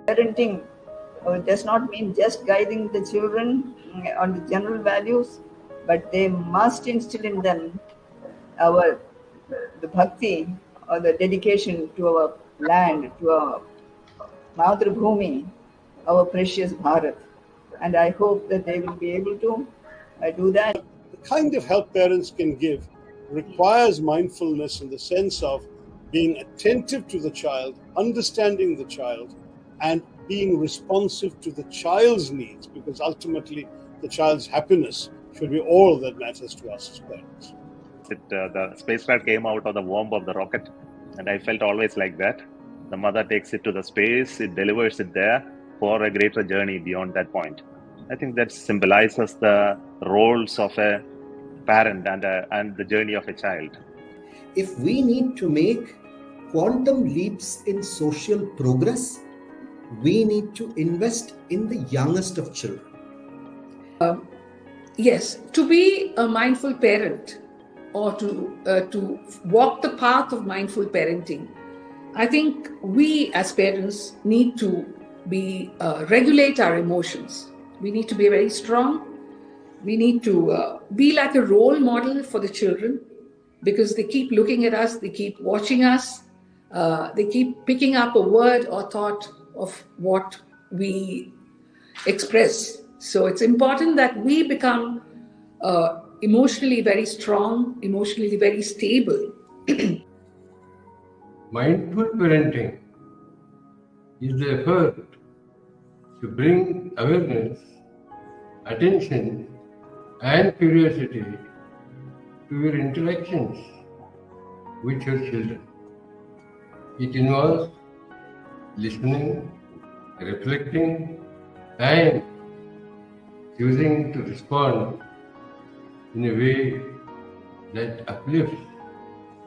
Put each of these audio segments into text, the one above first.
Parenting does not mean just guiding the children on the general values, but they must instill in them the bhakti or the dedication to our land, to our Madhur Bhumi, our precious Bharat. And I hope that they will be able to do that. The kind of help parents can give requires mindfulness in the sense of being attentive to the child, understanding the child, and being responsive to the child's needs, because ultimately the child's happiness should be all that matters to us as parents. The spacecraft came out of the womb of the rocket, and I felt always like that. The mother takes it to the space, it delivers it there for a greater journey beyond that point. I think that symbolizes the roles of a parent and the journey of a child. If we need to make quantum leaps in social progress, we need to invest in the youngest of children. Yes, to be a mindful parent or to walk the path of mindful parenting, I think we as parents need to regulate our emotions. We need to be very strong. We need to be like a role model for the children, because they keep looking at us, they keep watching us, they keep picking up a word or thought of what we express. So it's important that we become emotionally very strong, emotionally very stable. Mindful parenting is the effort to bring awareness, attention, and curiosity to your interactions with your children. It involves listening, reflecting, and choosing to respond in a way that uplifts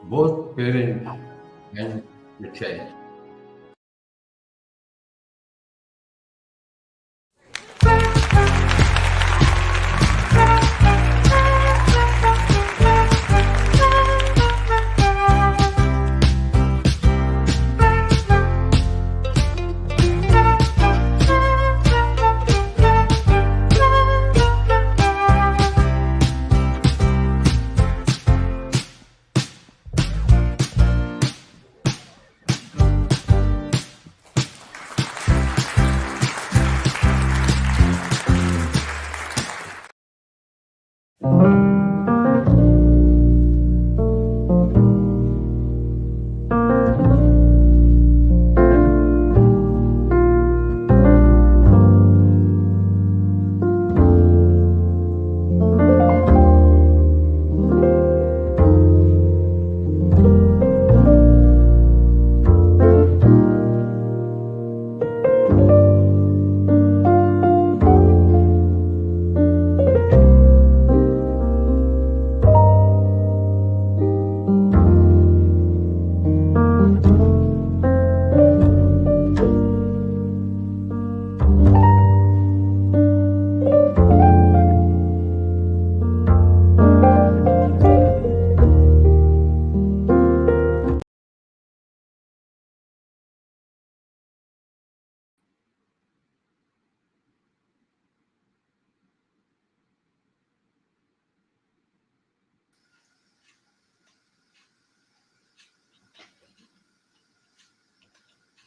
both parents and the child.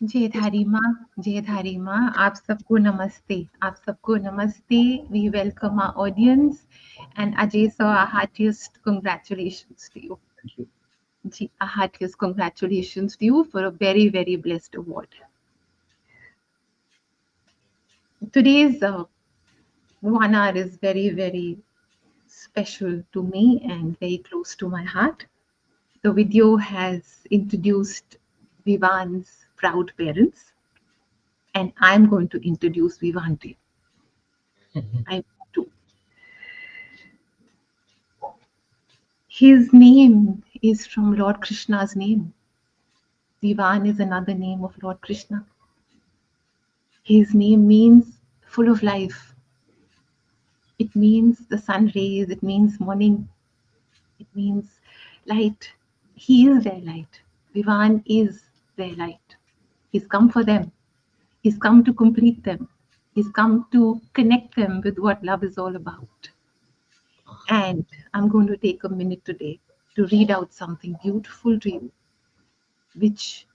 Jaidhari माँ, आप सबको नमस्ते. We welcome our audience, and Ajay sir, our heartiest congratulations to you. Thank you. Ji, our heartiest congratulations to you for a very, very blessed award. Today's 1 hour is very, very special to me and very close to my heart. The video has introduced Vivan's proud parents, and I'm going to introduce Vivan to you. I do. His name is from Lord Krishna's name. Vivan is another name of Lord Krishna. His name means full of life. It means the sun rays, it means morning, it means light. He is their light. Vivan is their light. He's come for them. He's come to complete them. He's come to connect them with what love is all about. And I'm going to take a minute today to read out something beautiful to you, which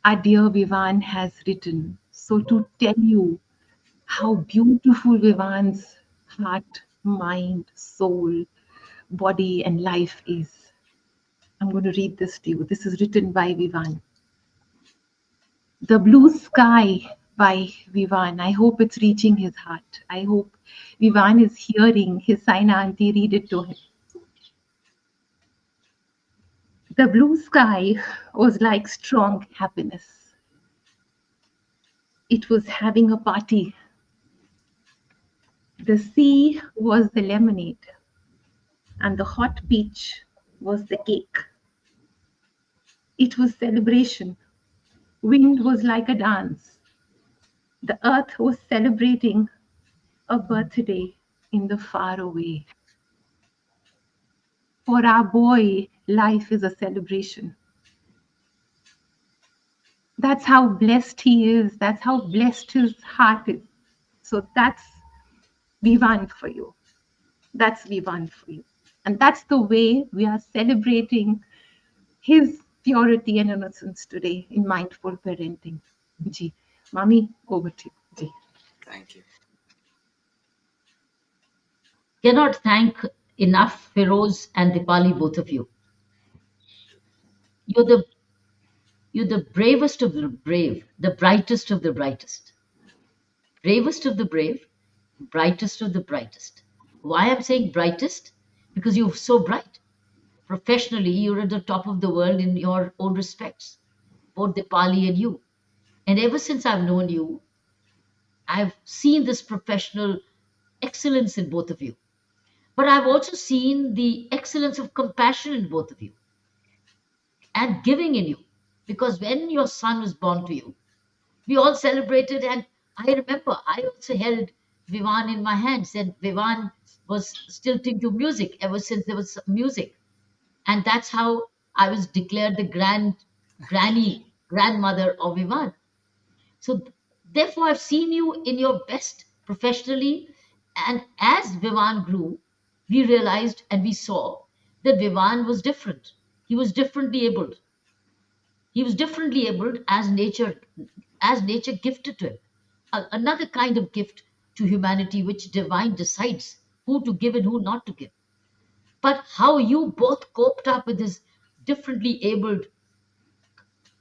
our dear Vivan has written. So, to tell you how beautiful Vivan's heart, mind, soul, body, and life is, I'm going to read this to you. This is written by Vivan. The Blue Sky by Vivan. I hope it's reaching his heart. I hope Vivan is hearing his Saina auntie read it to him. The blue sky was like strong happiness. It was having a party. The sea was the lemonade, and the hot beach was the cake. It was celebration. Wind was like a dance. The earth was celebrating a birthday in the far away. For our boy, life is a celebration. That's how blessed he is. That's how blessed his heart is. So that's Vivan for you. That's Vivan for you. And that's the way we are celebrating his purity and innocence today in mindful parenting. Ji, Mami, over to you. Ji. Thank you. Cannot thank enough Feroz and Dipali, both of you. You're the bravest of the brave, the brightest of the brightest. Bravest of the brave, brightest of the brightest. Why I'm saying brightest? Because you're so bright. Professionally, you're at the top of the world in your own respects, both Dipali and you. And ever since I've known you, I've seen this professional excellence in both of you. But I've also seen the excellence of compassion in both of you and giving in you. Because when your son was born to you, we all celebrated, and I remember I also held Vivan in my hands, and Vivan was still into music ever since there was music. And that's how I was declared the grandmother of Vivan. So therefore, I've seen you in your best professionally. And as Vivan grew, we realized and we saw that Vivan was different. He was differently abled. He was differently abled as nature gifted to him. Another kind of gift to humanity, which divine decides who to give and who not to give. But how you both coped up with this differently abled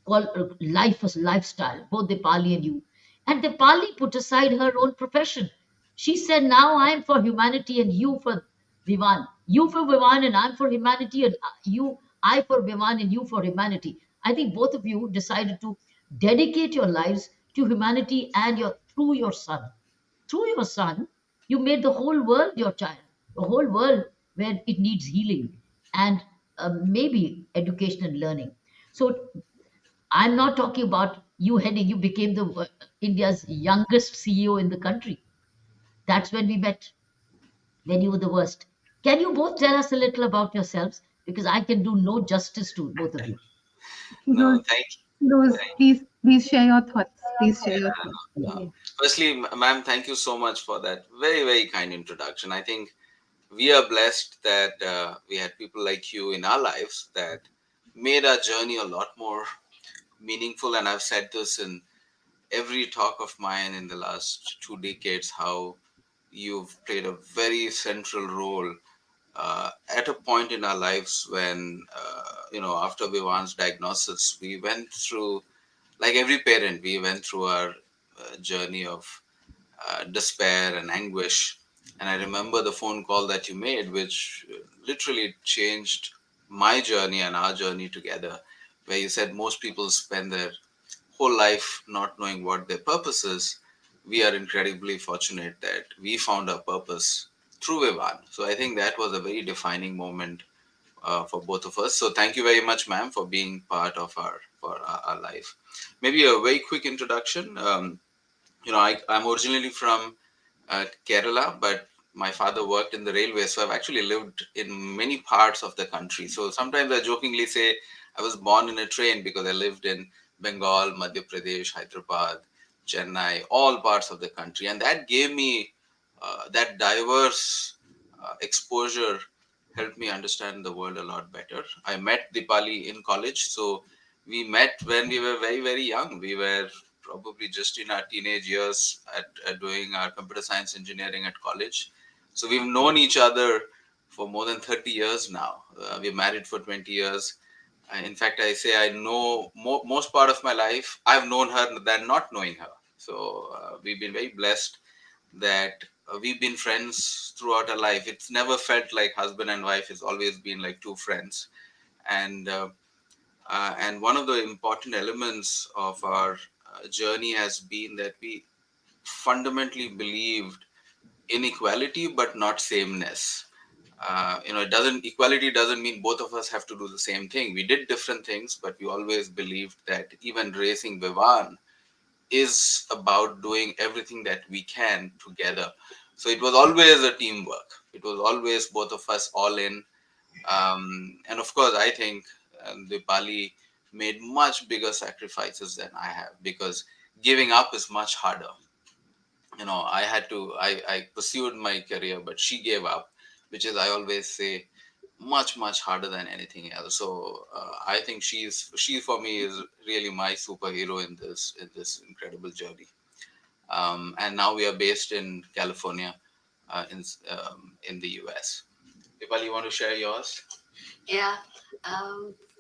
lifestyle, both Dipali and you. And Dipali put aside her own profession. She said, now I'm for humanity and you for Vivan. You for Vivan and I'm for humanity, and I for Vivan and you for humanity. I think both of you decided to dedicate your lives to humanity and through your son. Through your son, you made the whole world your child, the whole world where it needs healing and maybe education and learning. So I'm not talking about you became the India's youngest CEO in the country. That's when we met, when you were the worst. Can you both tell us a little about yourselves? Because I can do no justice to both of you. No, thank you. Rose, please share your thoughts. Please share your thoughts. Firstly, ma'am, thank you so much for that very, very kind introduction. I think we are blessed that we had people like you in our lives that made our journey a lot more meaningful. And I've said this in every talk of mine in the last 2 decades, how you've played a very central role at a point in our lives when, after Vivan's diagnosis, we went through, like every parent, we went through our journey of despair and anguish. And I remember the phone call that you made, which literally changed my journey and our journey together, where you said most people spend their whole life not knowing what their purpose is, we are incredibly fortunate that we found our purpose through Vivan. So I think that was a very defining moment for both of us. So thank you very much, ma'am, for being part of our life. Maybe a very quick introduction. I'm originally from Kerala, but my father worked in the railway, so I've actually lived in many parts of the country. So sometimes I jokingly say I was born in a train because I lived in Bengal, Madhya Pradesh, Hyderabad, Chennai, all parts of the country, and that gave me that diverse exposure helped me understand the world a lot better. I met Dipali in college, so we met when we were very, very young. We were probably just in our teenage years at doing our computer science engineering at college. So we've known each other for more than 30 years now. We're married for 20 years. In fact, I say I know most part of my life, I've known her than not knowing her. So we've been very blessed that we've been friends throughout our life. It's never felt like husband and wife. It's always been like two friends. And one of the important elements of our journey has been that we fundamentally believed in equality, but not sameness. Equality doesn't mean both of us have to do the same thing. We did different things, but we always believed that even raising Vivan is about doing everything that we can together. So it was always a teamwork. It was always both of us all in. And of course, I think Dipali made much bigger sacrifices than I have, because giving up is much harder. I pursued my career, but she gave up, which is, I always say, much, much harder than anything else. So I think she for me is really my superhero in this incredible journey. And now we are based in California, in the US. Dipali, you want to share yours? Yeah.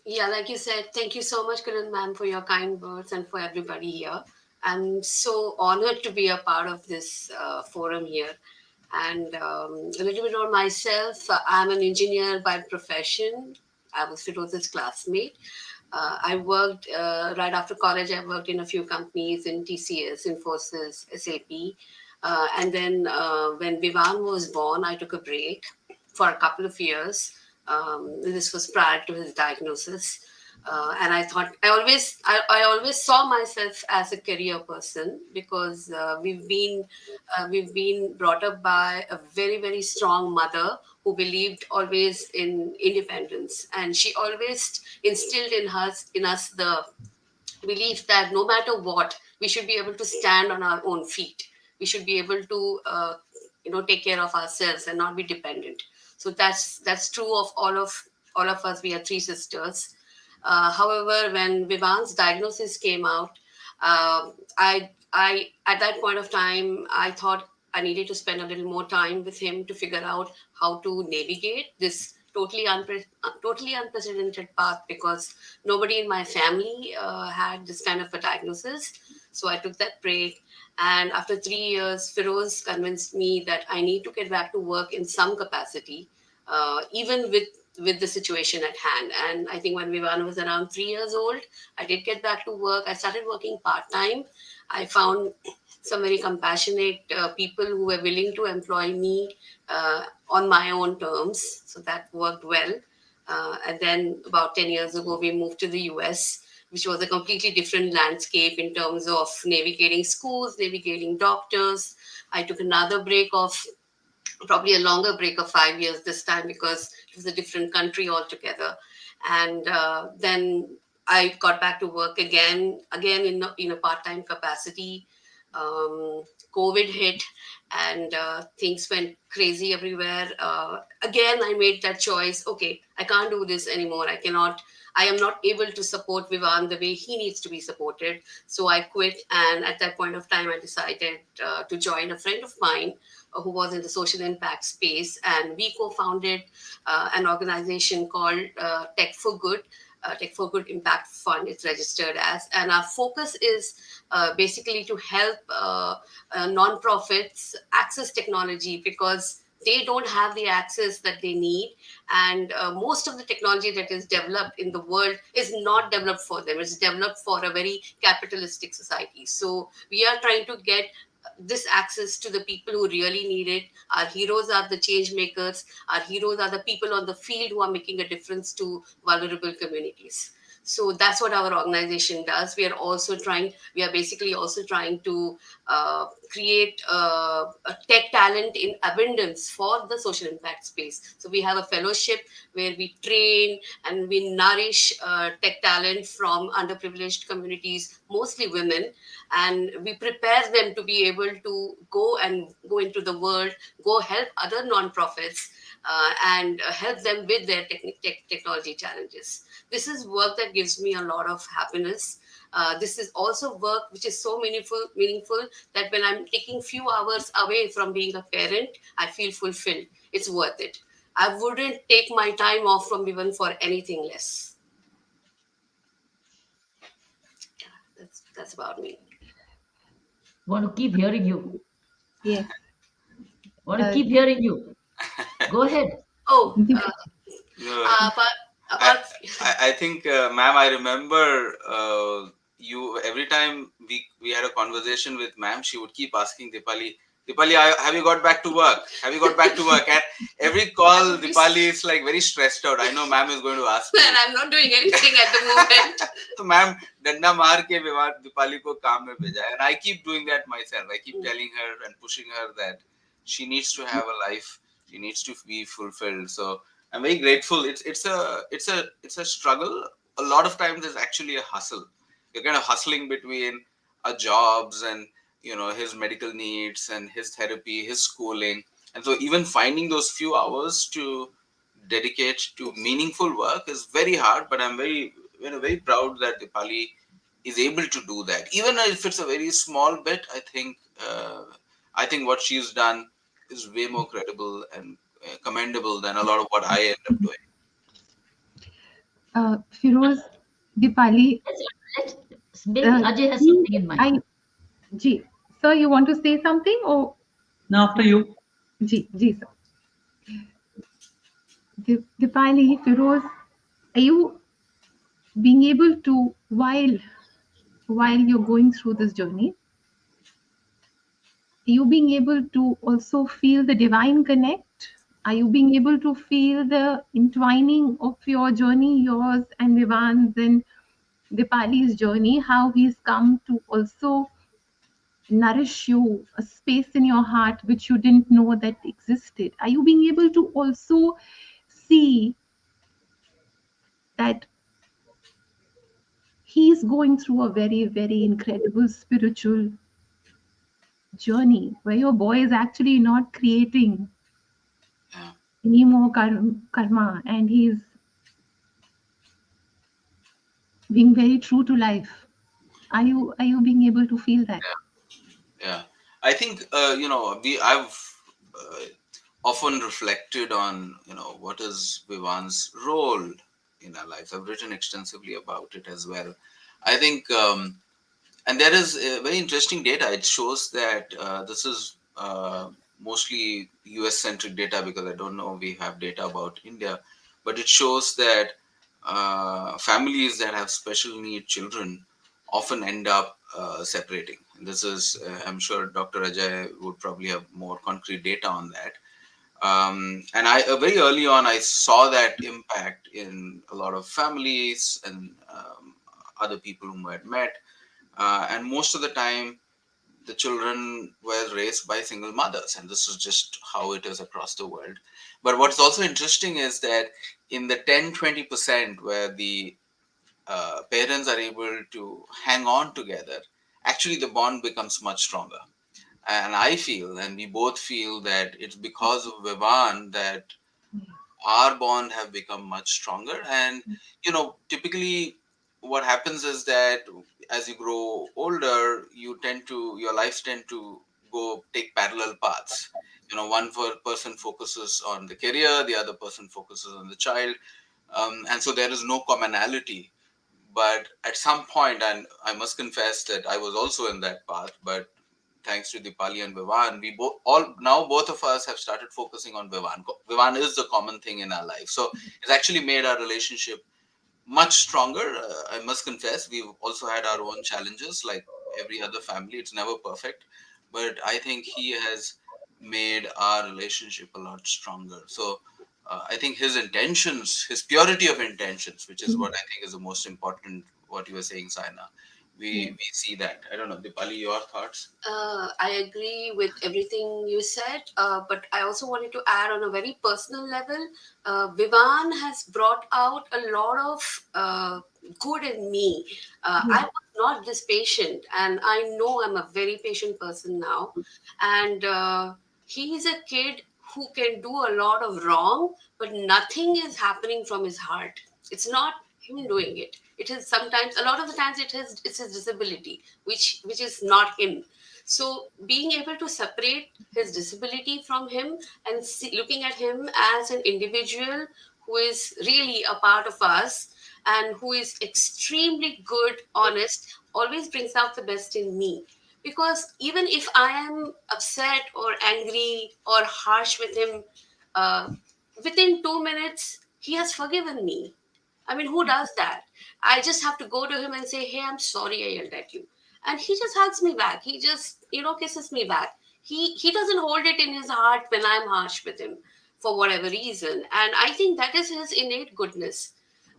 Yeah, like you said, thank you so much, Karan ma'am, for your kind words and for everybody here. I'm so honored to be a part of this forum here. And a little bit on myself, I'm an engineer by profession. I was Firoz's classmate. I worked right after college. I worked in a few companies in TCS, Infosys, SAP. And then when Vivan was born, I took a break for a couple of years. This was prior to his diagnosis. And I thought I always saw myself as a career person, because we've been brought up by a very, very strong mother who believed always in independence, and she always instilled in us the belief that no matter what, we should be able to stand on our own feet. We should be able to take care of ourselves and not be dependent. So that's true of all of us. We are three sisters. However, when Vivan's diagnosis came out, I at that point of time, I thought I needed to spend a little more time with him to figure out how to navigate this totally unprecedented path, because nobody in my family had this kind of a diagnosis. So I took that break, and after 3 years, Firoz convinced me that I need to get back to work in some capacity, even with the situation at hand. And I think when Vivan was around 3 years old, I did get back to work. I started working part time. I found some very compassionate people who were willing to employ me on my own terms. So that worked well. And then about 10 years ago, we moved to the US, which was a completely different landscape in terms of navigating schools, navigating doctors. I took another break of probably a longer break of 5 years this time, because it was a different country altogether. And then I got back to work again in a part-time capacity. COVID hit, and things went crazy everywhere. Again, I made that choice. Okay, I can't do this anymore. I am not able to support Vivan the way he needs to be supported. So I quit. And at that point of time, I decided to join a friend of mine who was in the social impact space. And we co-founded an organization called Tech for Good. Tech for Good Impact Fund, it's registered as. And our focus is basically to help nonprofits access technology, because they don't have the access that they need. And most of the technology that is developed in the world is not developed for them. It's developed for a very capitalistic society. So we are trying to get this access to the people who really need it. Our heroes are the change makers. Our heroes are the people on the field who are making a difference to vulnerable communities. So that's what our organization does. We are basically also trying to create a tech talent in abundance for the social impact space. So we have a fellowship where we train and we nourish tech talent from underprivileged communities, mostly women, and we prepare them to be able to go into the world, go help other nonprofits, and help them with their technology challenges. This is work that gives me a lot of happiness. This is also work which is so meaningful that when I'm taking few hours away from being a parent, I feel fulfilled. It's worth it. I wouldn't take my time off from even for anything less. Yeah, that's about me. Want to keep hearing you. Yes. Want to keep hearing you. Go ahead. Oh, No, I think, ma'am, I remember you every time we had a conversation with ma'am, she would keep asking Dipali, have you got back to work? Have you got back to work? And every call, Dipali is like very stressed out. I know ma'am is going to ask me. And I'm not doing anything at the moment. So ma'am, danda maar ke Dipali ko kaam mein bheja. And I keep doing that myself. I keep telling her and pushing her that she needs to have a life. She needs to be fulfilled. So I'm very grateful. It's a struggle. A lot of times it's actually a hustle. You're kind of hustling between our jobs and his medical needs and his therapy, his schooling. And so even finding those few hours to dedicate to meaningful work is very hard, but I'm very proud that Dipali is able to do that. Even if it's a very small bit, I think what she's done is way more credible and commendable than a lot of what I end up doing. Firoz, Dipali. Maybe Ajay has something in mind. Ji, sir, you want to say something or? No, after you. Ji, sir. Dipali, Firoz, are you being able to, while you're going through this journey, are you being able to also feel the divine connect? Are you being able to feel the entwining of your journey, yours and Vivan's and Dipali's journey, how he's come to also nourish you, a space in your heart which you didn't know that existed? Are you being able to also see that he's going through a very, very incredible spiritual journey where your boy is actually not creating any more karma and he's being very true to life? Are you being able to feel that? Yeah. I think I've often reflected on what is Vivan's role in our lives. I've written extensively about it as well. I think and there is very interesting data. It shows that this is mostly US centric data, because I don't know we have data about India, but it shows that families that have special need children often end up separating. And this is, I'm sure Dr. Ajay would probably have more concrete data on that. And I very early on, I saw that impact in a lot of families and other people whom I had met. And most of the time, the children were raised by single mothers, and this is just how it is across the world. But what's also interesting is that in the 10-20% where the parents are able to hang on together, actually the bond becomes much stronger. And I feel, and we both feel, that it's because of Vivan that our bond have become much stronger. And typically what happens is that as you grow older, your lives tend to go take parallel paths. One person focuses on the career, the other person focuses on the child, and so there is no commonality. But at some point, and I must confess that I was also in that path, but thanks to Dipali and Vivan, both of us have started focusing on Vivan. Vivan is the common thing in our life. So it's actually made our relationship much stronger. I must confess, we've also had our own challenges like every other family. It's never perfect. but I think he has made our relationship a lot stronger. So I think his intentions, his purity of intentions, which is what I think is the most important, what you were saying, Saina. We see that. I don't know, Dipali, your thoughts? I agree with everything you said, but I also wanted to add on a very personal level. Vivan has brought out a lot of good in me. I was not this patient, and I know I'm a very patient person now. And he's a kid who can do a lot of wrong, but nothing is happening from his heart. It's not him doing it. It is sometimes, a lot of the times, it's his disability, which is not him. So being able to separate his disability from him and looking at him as an individual who is really a part of us and who is extremely good, honest, always brings out the best in me. Because even if I am upset or angry or harsh with him, uh, within 2 minutes, he has forgiven me. I mean, who does that? I just have to go to him and say, "Hey, I'm sorry I yelled at you." And he just hugs me back. He just, kisses me back. He doesn't hold it in his heart when I'm harsh with him for whatever reason. And I think that is his innate goodness.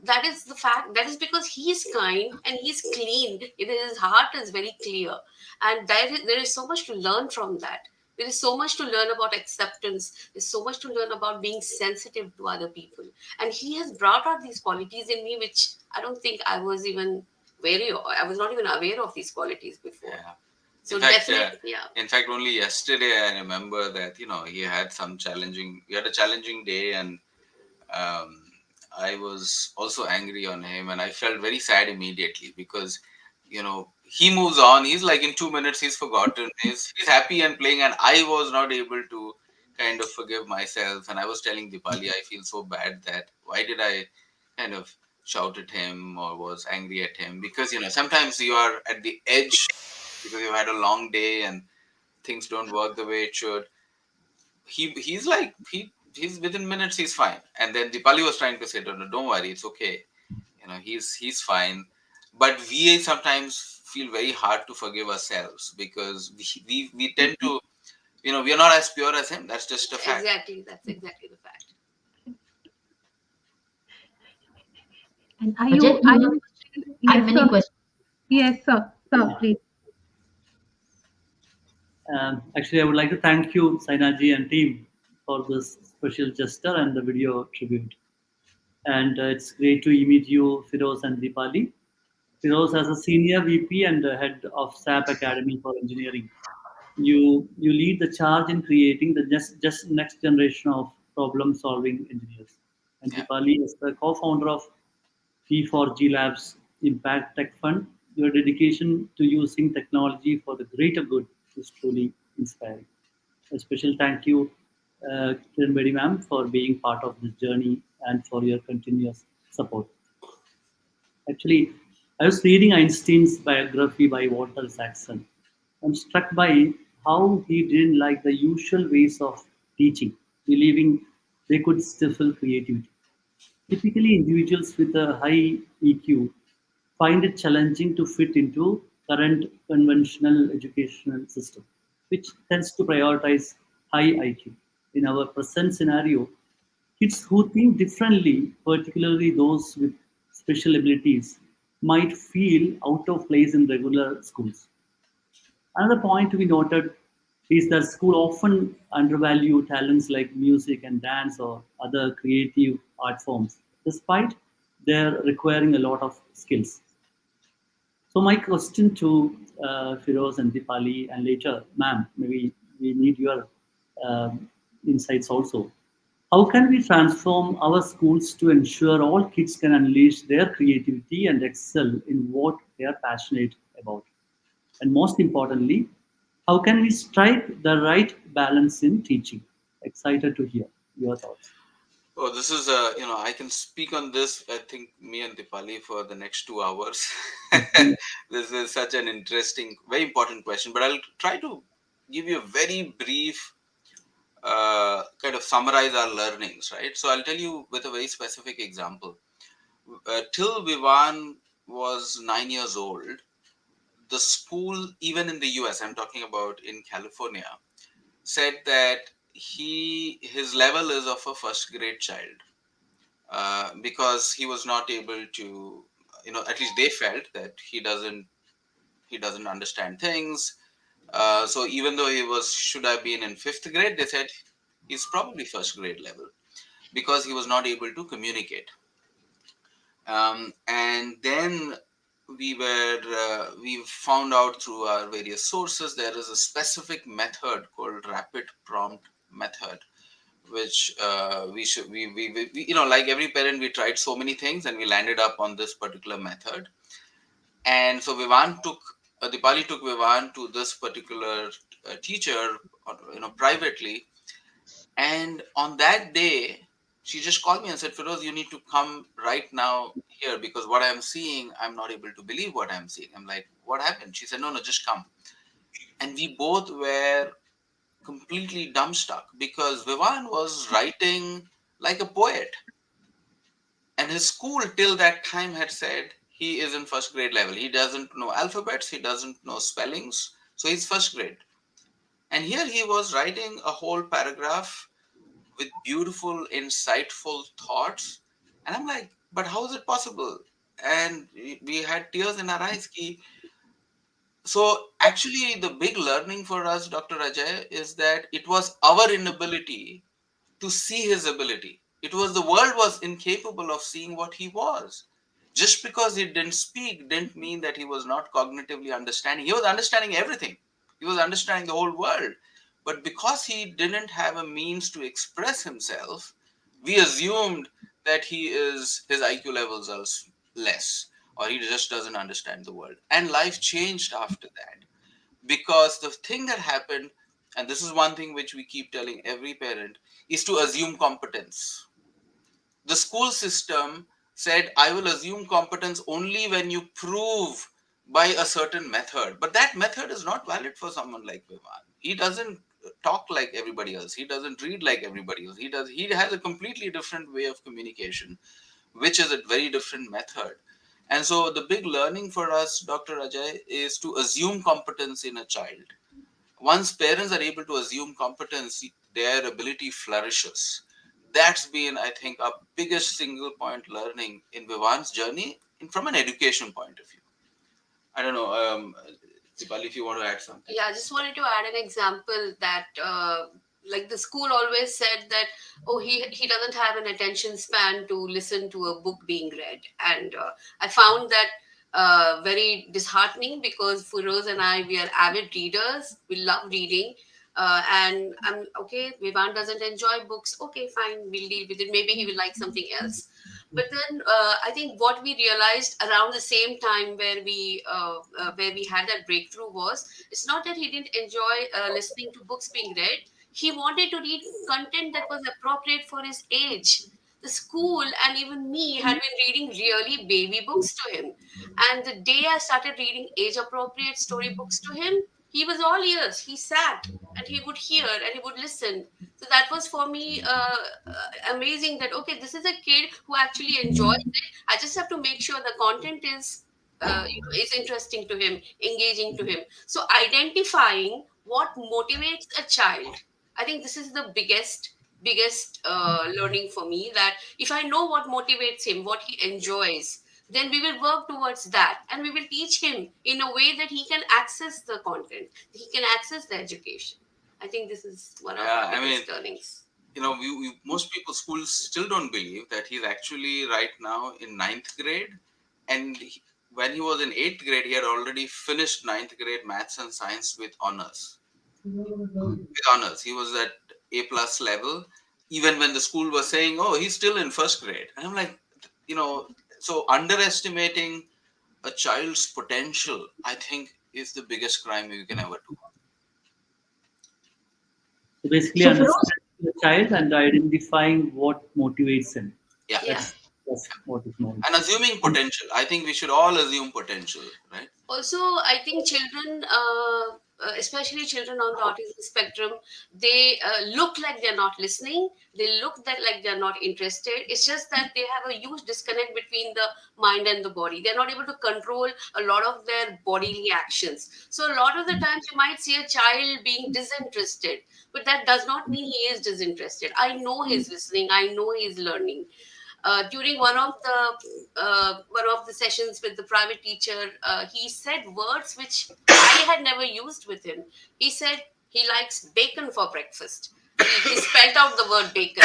That is the fact. That is because he's kind and he's clean. His heart is very clear. And there is so much to learn from that. There is so much to learn about acceptance. There's so much to learn about being sensitive to other people. And he has brought out these qualities in me, which I don't think I was even I was not even aware of these qualities before. Yeah. So In fact, definitely, yeah. in fact, only yesterday I remember that he had a challenging day, and I was also angry on him, and I felt very sad immediately because he moves on. He's like in 2 minutes he's forgotten. He's happy and playing, and I was not able to kind of forgive myself. And I was telling Dipali, I feel so bad that why did I kind of shout at him or was angry at him, because sometimes you are at the edge because you've had a long day and things don't work the way it should. He's like he's within minutes he's fine, and then Dipali was trying to say, don't worry, it's okay, he's fine. But we sometimes feel very hard to forgive ourselves because we tend to, we are not as pure as him. That's just a fact. Exactly, that's exactly the fact. And But yet, I have many sir. questions. Yes, sir. Sir, please. Actually, I would like to thank you, Sainaji and team, for this special gesture and the video tribute. And it's great to meet you, Firoz and Dipali. Firoz as a senior VP and head of SAP Academy for Engineering. You lead the charge in creating the just next generation of problem-solving engineers. And Dipali is the co-founder of P4G Labs Impact Tech Fund. Your dedication to using technology for the greater good is truly inspiring. A special thank you, Kiran Bedi ma'am, for being part of this journey and for your continuous support. Actually, I was reading Einstein's biography by Walter Isaacson. I'm struck by how he didn't like the usual ways of teaching, believing they could stifle creativity. Typically, individuals with a high EQ find it challenging to fit into current conventional educational system, which tends to prioritize high IQ. In our present scenario, kids who think differently, particularly those with special abilities, might feel out of place in regular schools. Another point to be noted is that school often undervalue talents like music and dance or other creative art forms, despite their requiring a lot of skills. So my question to Firoz and Dipali, and later, ma'am, maybe we need your insights also. How can we transform our schools to ensure all kids can unleash their creativity and excel in what they are passionate about? And most importantly, how can we strike the right balance in teaching? Excited to hear your thoughts. Oh, this is I can speak on this, I think, me and Dipali for the next 2 hours. This is such an interesting, very important question, but I'll try to give you a very brief kind of summarize our learnings, right? So I'll tell you with a very specific example. Till Vivan was 9 years old, the school, even in the US, I'm talking about in California, said that his level is of a first grade child, because he was not able to, at least they felt that he doesn't understand things. So even though should have been in 5th grade, they said he's probably first grade level because he was not able to communicate. And then we found out through our various sources there is a specific method called rapid prompt method, which we like every parent, we tried so many things and we landed up on this particular method. And so Dipali took Vivan to this particular teacher, privately. And on that day, she just called me and said, Feroz, you need to come right now here because what I'm seeing, I'm not able to believe what I'm seeing. I'm like, what happened? She said, no, just come. And we both were completely dumbstruck because Vivan was writing like a poet. And his school till that time had said he is in first grade level. He doesn't know alphabets. He doesn't know spellings. So he's first grade. And here he was writing a whole paragraph with beautiful, insightful thoughts. And I'm like, but how is it possible? And we had tears in our eyes. So actually the big learning for us, Dr. Ajay, is that it was our inability to see his ability. It was the world was incapable of seeing what he was. Just because he didn't speak didn't mean that he was not cognitively understanding. He was understanding everything. He was understanding the whole world. But because he didn't have a means to express himself, we assumed that his IQ levels are less, or he just doesn't understand the world. And life changed after that. Because the thing that happened, and this is one thing which we keep telling every parent, is to assume competence. The school system said, I will assume competence only when you prove by a certain method. But that method is not valid for someone like Vivan. He doesn't talk like everybody else. He doesn't read like everybody else. He has a completely different way of communication, which is a very different method. And so the big learning for us, Dr. Ajay, is to assume competence in a child. Once parents are able to assume competence, their ability flourishes. That's been, I think, our biggest single point learning in Vivan's journey from an education point of view. I don't know, Dipali, if you want to add something. Yeah, I just wanted to add an example that like the school always said that, oh, he doesn't have an attention span to listen to a book being read. And I found that very disheartening because Feroz and I, we are avid readers. We love reading. And I'm okay, Vivan doesn't enjoy books. Okay, fine, we'll deal with it. Maybe he will like something else. But then I think what we realized around the same time where we had that breakthrough was, it's not that he didn't enjoy listening to books being read. He wanted to read content that was appropriate for his age. The school and even me had been reading really baby books to him. And the day I started reading age appropriate storybooks to him, he was all ears. He sat and he would hear and he would listen. So that was for me amazing that, okay, this is a kid who actually enjoys it. I just have to make sure the content is interesting to him, engaging to him. So identifying what motivates a child, I think this is the biggest learning for me, that if I know what motivates him, what he enjoys, then we will work towards that and we will teach him in a way that he can access the content, he can access the education. I think this is one of the biggest learnings. Most people, schools still don't believe that he's actually right now in 9th grade. And when he was in 8th grade, he had already finished 9th grade maths and science with honors. With honors. He was at A+ level, even when the school was saying, oh, he's still in 1st grade. And I'm like, so underestimating a child's potential, I think, is the biggest crime you can ever do. So basically, understanding the child and identifying what motivates him. Yeah. That's what is known. And assuming potential. I think we should all assume potential, right? Also, I think children especially children on the autism spectrum, they look like they're not listening. They look that like they're not interested. It's just that they have a huge disconnect between the mind and the body. They're not able to control a lot of their bodily actions. So a lot of the times you might see a child being disinterested, but that does not mean he is disinterested. I know he's listening. I know he's learning. During one of the sessions with the private teacher, he said words which I had never used with him. He said he likes bacon for breakfast. He spelled out the word bacon,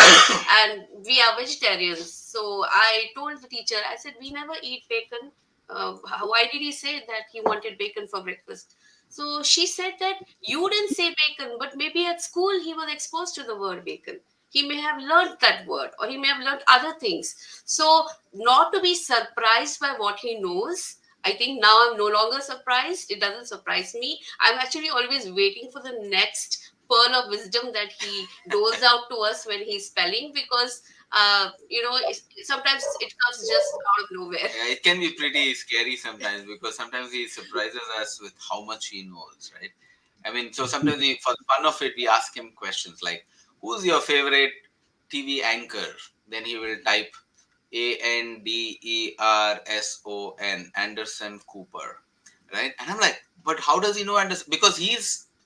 and we are vegetarians. So I told the teacher, I said, we never eat bacon. Why did he say that he wanted bacon for breakfast? So she said that you didn't say bacon, but maybe at school he was exposed to the word bacon. He may have learned that word, or he may have learned other things. So not to be surprised by what he knows. I think now I'm no longer surprised. It doesn't surprise me. I'm actually always waiting for the next pearl of wisdom that he doles out to us when he's spelling, because sometimes it comes just out of nowhere. Yeah, it can be pretty scary sometimes, because sometimes he surprises us with how much he knows, right? I mean, so sometimes for the fun of it, we ask him questions like, who's your favorite TV anchor? Then he will type Anderson, Anderson Cooper, right? And I'm like, but how does he know Anderson? Because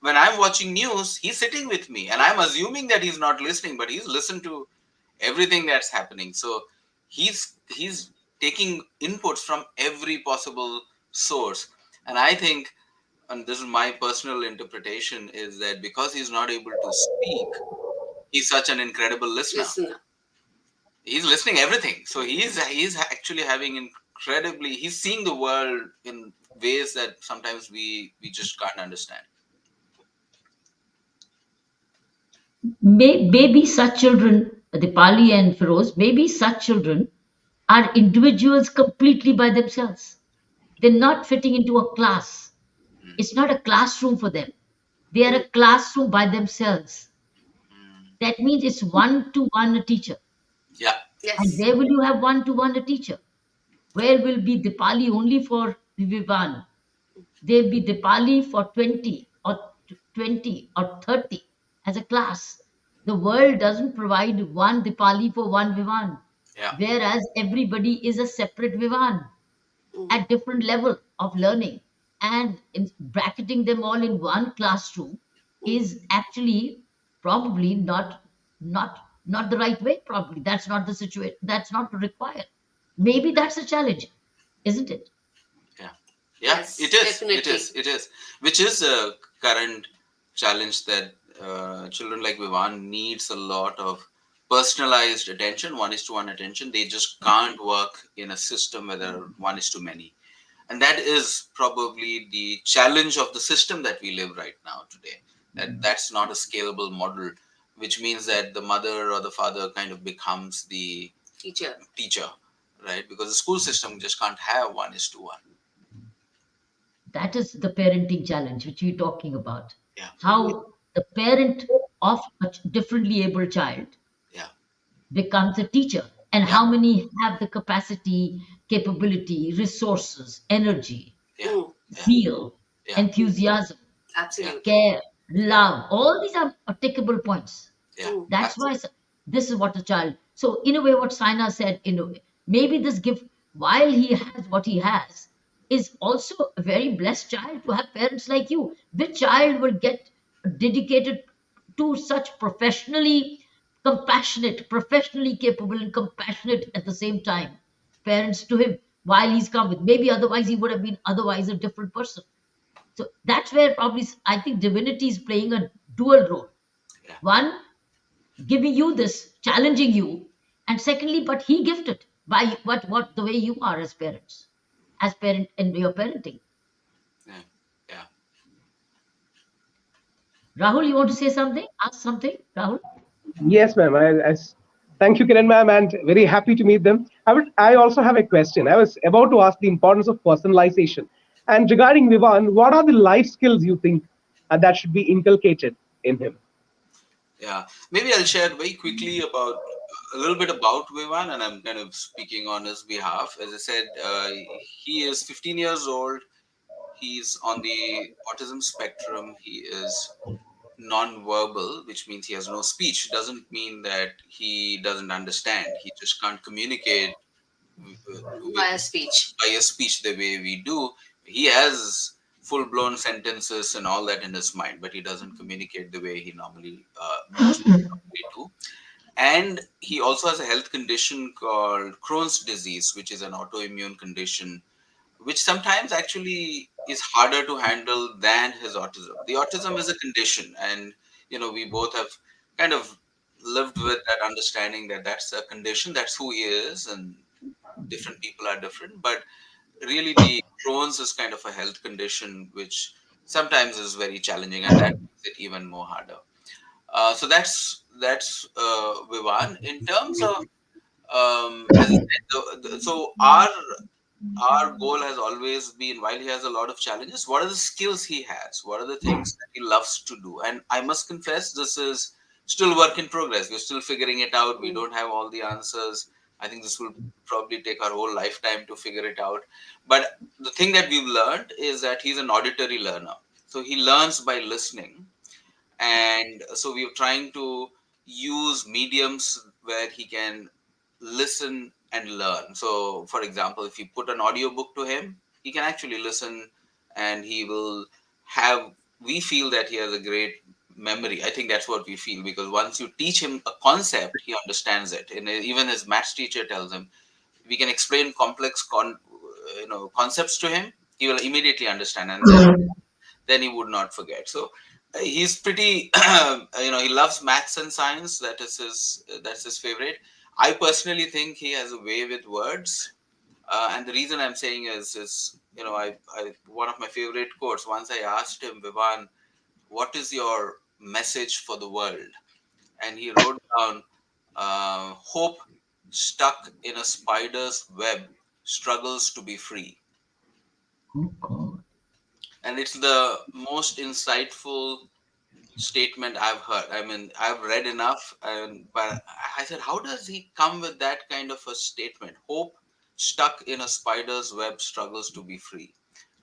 when I'm watching news, he's sitting with me, and I'm assuming that he's not listening, but he's listened to everything that's happening. So he's taking inputs from every possible source. And I think, and this is my personal interpretation, is that because he's not able to speak, he's such an incredible listener. He's listening everything. So he's actually having he's seeing the world in ways that sometimes we just can't understand. Maybe such children, Dipali and Feroz, maybe such children are individuals completely by themselves. They're not fitting into a class. It's not a classroom for them. They are a classroom by themselves. That means it's one-to-one a teacher. Yeah. Yes. And where will you have one-to-one a teacher? Where will be Dipali only for Vivan? There'll be Dipali for 20 or 30 as a class. The world doesn't provide one Dipali for one Vivan. Yeah. Whereas everybody is a separate Vivan at different level of learning. And bracketing them all in one classroom is actually probably not the right way. Probably that's not the situation. That's not required. Maybe that's a challenge, isn't it? Yeah. Yes, it is. definitely. It is. Which is a current challenge that children like Vivan needs a lot of personalized attention, one-to-one attention. They just can't work in a system where there are one-to-many. And that is probably the challenge of the system that we live right now today. That's not a scalable model, which means that the mother or the father kind of becomes the Teacher, right? Because the school system just can't have one-to-one. That is the parenting challenge which we're talking about. Yeah. How the parent of a differently able child becomes a teacher, and how many have the capacity, capability, resources, energy, zeal, enthusiasm, absolutely. care, love. All these are applicable points. Yeah. That's why this is what a child. So in a way, what Saina said, in a way, maybe this gift, while he has what he has, is also a very blessed child to have parents like you. Which child will get dedicated to such professionally compassionate, professionally capable and compassionate at the same time parents to him while he's come with? Maybe otherwise he would have been otherwise a different person. So that's where probably I think divinity is playing a dual role. Yeah. One, giving you this, challenging you, and secondly, but he gifted by what the way you are as parents, as parent in your parenting. Yeah. Rahul, you want to say something? Ask something, Rahul? Yes, ma'am. Thank you, Kiran ma'am, and very happy to meet them. I also have a question. I was about to ask the importance of personalization. And regarding Vivan, what are the life skills you think that should be inculcated in him? Yeah, maybe I'll share very quickly about a little bit about Vivan, and I'm kind of speaking on his behalf. As I said, he is 15 years old. he's on the autism spectrum. He is non-verbal, which means he has no speech. Doesn't mean that he doesn't understand. He just can't communicate Via speech. by a speech the way we do. He has full-blown sentences and all that in his mind, but he doesn't communicate the way he normally most normally do. And he also has a health condition called Crohn's disease, which is an autoimmune condition, which sometimes actually is harder to handle than his autism. The autism is a condition, and we both have kind of lived with that understanding that that's a condition, that's who he is, and different people are different. But really, the Crohn's is kind of a health condition, which sometimes is very challenging, and that makes it even more harder. So that's Vivan. In terms of as I said, so our goal has always been, while he has a lot of challenges, what are the skills he has? What are the things that he loves to do? And I must confess, this is still work in progress. We're still figuring it out. We don't have all the answers. I think this will probably take our whole lifetime to figure it out. But the thing that we've learned is that he's an auditory learner. So he learns by listening. And so we're trying to use mediums where he can listen and learn. So, for example, if you put an audiobook to him, he can actually listen, and he will have, we feel that he has a great memory. I think that's what we feel, because once you teach him a concept, he understands it. And even his maths teacher tells him, we can explain complex concepts to him, he will immediately understand, and then he would not forget. So he's pretty he loves maths and science. That's his favorite. I personally think he has a way with words, and the reason I'm saying is I one of my favorite quotes. Once I asked him, Vivan, what is your message for the world? And he wrote down, hope stuck in a spider's web struggles to be free. Oh God. And it's the most insightful statement I've heard. I mean, I've read enough, but I said, how does he come with that kind of a statement? Hope stuck in a spider's web struggles to be free,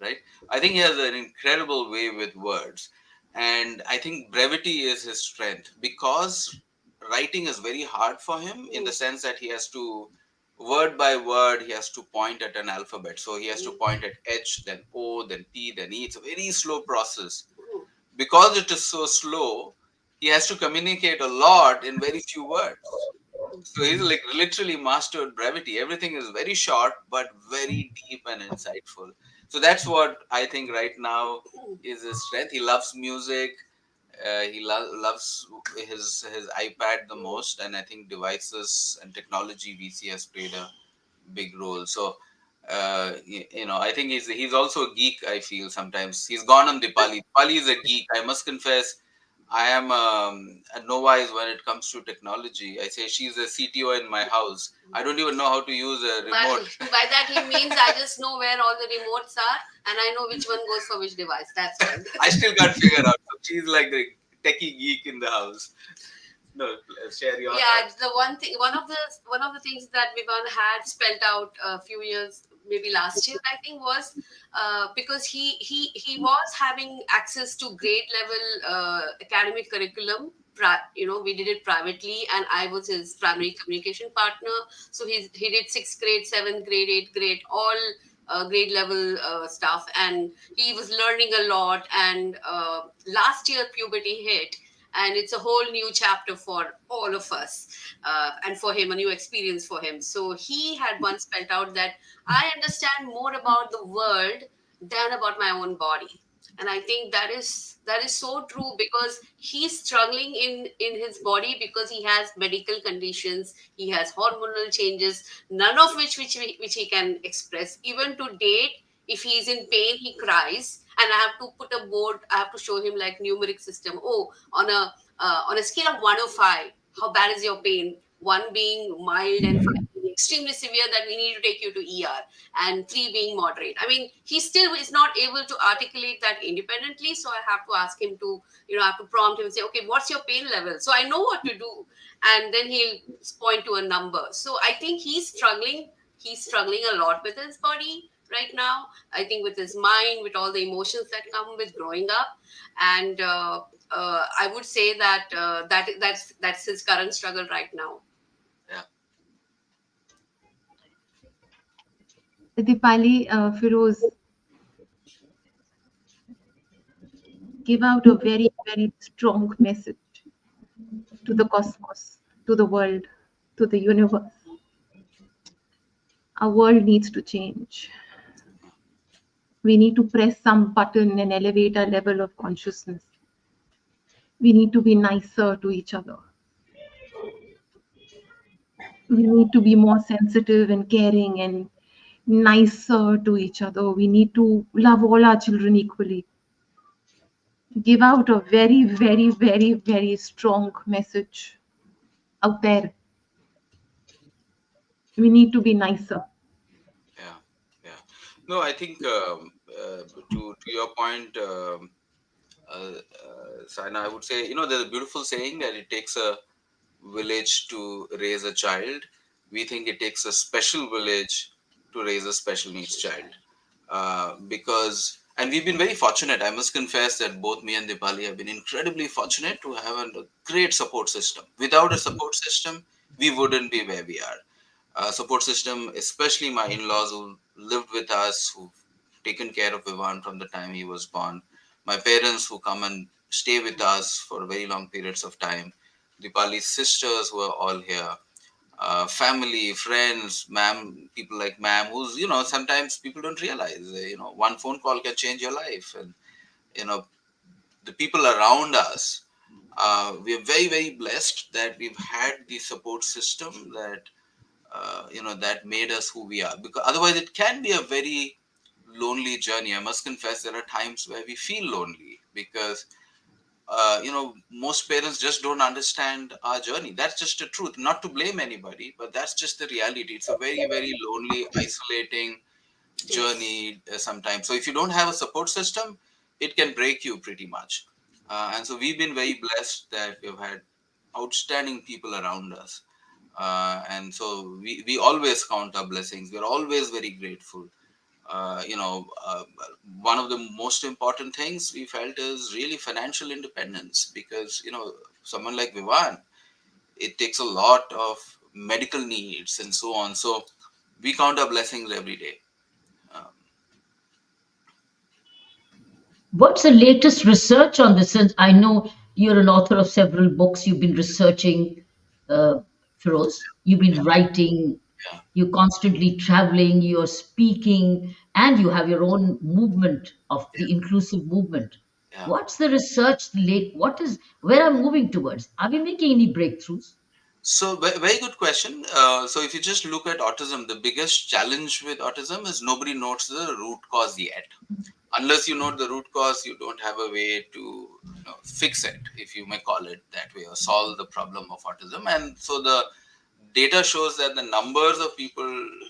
right? I think he has an incredible way with words. And I think brevity is his strength, because writing is very hard for him, in the sense that he has to, word by word, he has to point at an alphabet. So he has to point at H, then O, then P, then E. It's a very slow process. Because it is so slow, he has to communicate a lot in very few words. So he's like literally mastered brevity. Everything is very short, but very deep and insightful. So that's what I think right now is his strength. He loves music. He loves his iPad the most, and I think devices and technology VC has played a big role. So I think he's also a geek. I feel sometimes he's gone on Dipali. Dipali is a geek. I must confess, I am a novice when it comes to technology. I say she's a CTO in my house. I don't even know how to use a remote. By that he means I just know where all the remotes are, and I know which one goes for which device. That's all. I still can't figure out. So she's like the techie geek in the house. No, share your thoughts. The one of the things that Vivan had spelled out a few years, maybe last year, I think, was because he was having access to grade level academic curriculum. We did it privately, and I was his primary communication partner. So he did 6th grade, 7th grade, 8th grade, all grade level stuff, and he was learning a lot. And last year puberty hit, and it's a whole new chapter for all of us, and for him, a new experience for him. So he had once spelled out that I understand more about the world than about my own body. And I think that is so true, because he's struggling in his body because he has medical conditions, he has hormonal changes, none of which he can express. Even to date, if he's in pain, he cries, and I have to put a board. I have to show him like numeric system. Oh, on a scale of 1 to 5, how bad is your pain? 1 being mild and 5 being extremely severe, that we need to take you to ER, and 3 being moderate. I mean, he still is not able to articulate that independently. So I have to ask him to, I have to prompt him and say, okay, what's your pain level? So I know what to do. And then he'll point to a number. So I think he's struggling a lot with his body. right now. I think with his mind, with all the emotions that come with growing up, and I would say that that's his current struggle right now. Dipali, Firoz, give out a very, very strong message to the cosmos, to the world, to the universe. Our world needs to change. We need to press some button and elevate our level of consciousness. We need to be nicer to each other. We need to be more sensitive and caring and nicer to each other. We need to love all our children equally. Give out a very, very, very, very strong message out there. We need to be nicer. Yeah. No, I think to your point, Saina, I would say, there's a beautiful saying that it takes a village to raise a child. We think it takes a special village to raise a special needs child. And we've been very fortunate. I must confess that both me and Dipali have been incredibly fortunate to have a great support system. Without a support system, we wouldn't be where we are. Support system, especially my in-laws who lived with us, who've taken care of Vivan from the time he was born. My parents who come and stay with us for very long periods of time. Dipali's sisters who are all here. Family, friends, ma'am, people like ma'am, who's, sometimes people don't realize, one phone call can change your life. And, the people around us, we are very, very blessed that we've had the support system that, that made us who we are. Because otherwise it can be a very lonely journey. I must confess there are times where we feel lonely because most parents just don't understand our journey. That's just the truth. Not to blame anybody, but that's just the reality. It's a very, very lonely, isolating journey sometimes. So if you don't have a support system, it can break you pretty much. And so we've been very blessed that we've had outstanding people around us. And so we always count our blessings. We're always very grateful. One of the most important things we felt is really financial independence because, someone like Vivan, it takes a lot of medical needs and so on. So we count our blessings every day. What's the latest research on this? Since I know you're an author of several books, you've been researching, Firoz, you've been writing, you're constantly traveling, you're speaking, and you have your own movement of the inclusive movement. What's the research where I'm moving towards? Are we making any breakthroughs? So very good question. So if you just look at autism, the biggest challenge with autism is nobody knows the root cause yet. Unless you know the root cause, you don't have a way to fix it, if you may call it that way, or solve the problem of autism. And so the data shows that the numbers of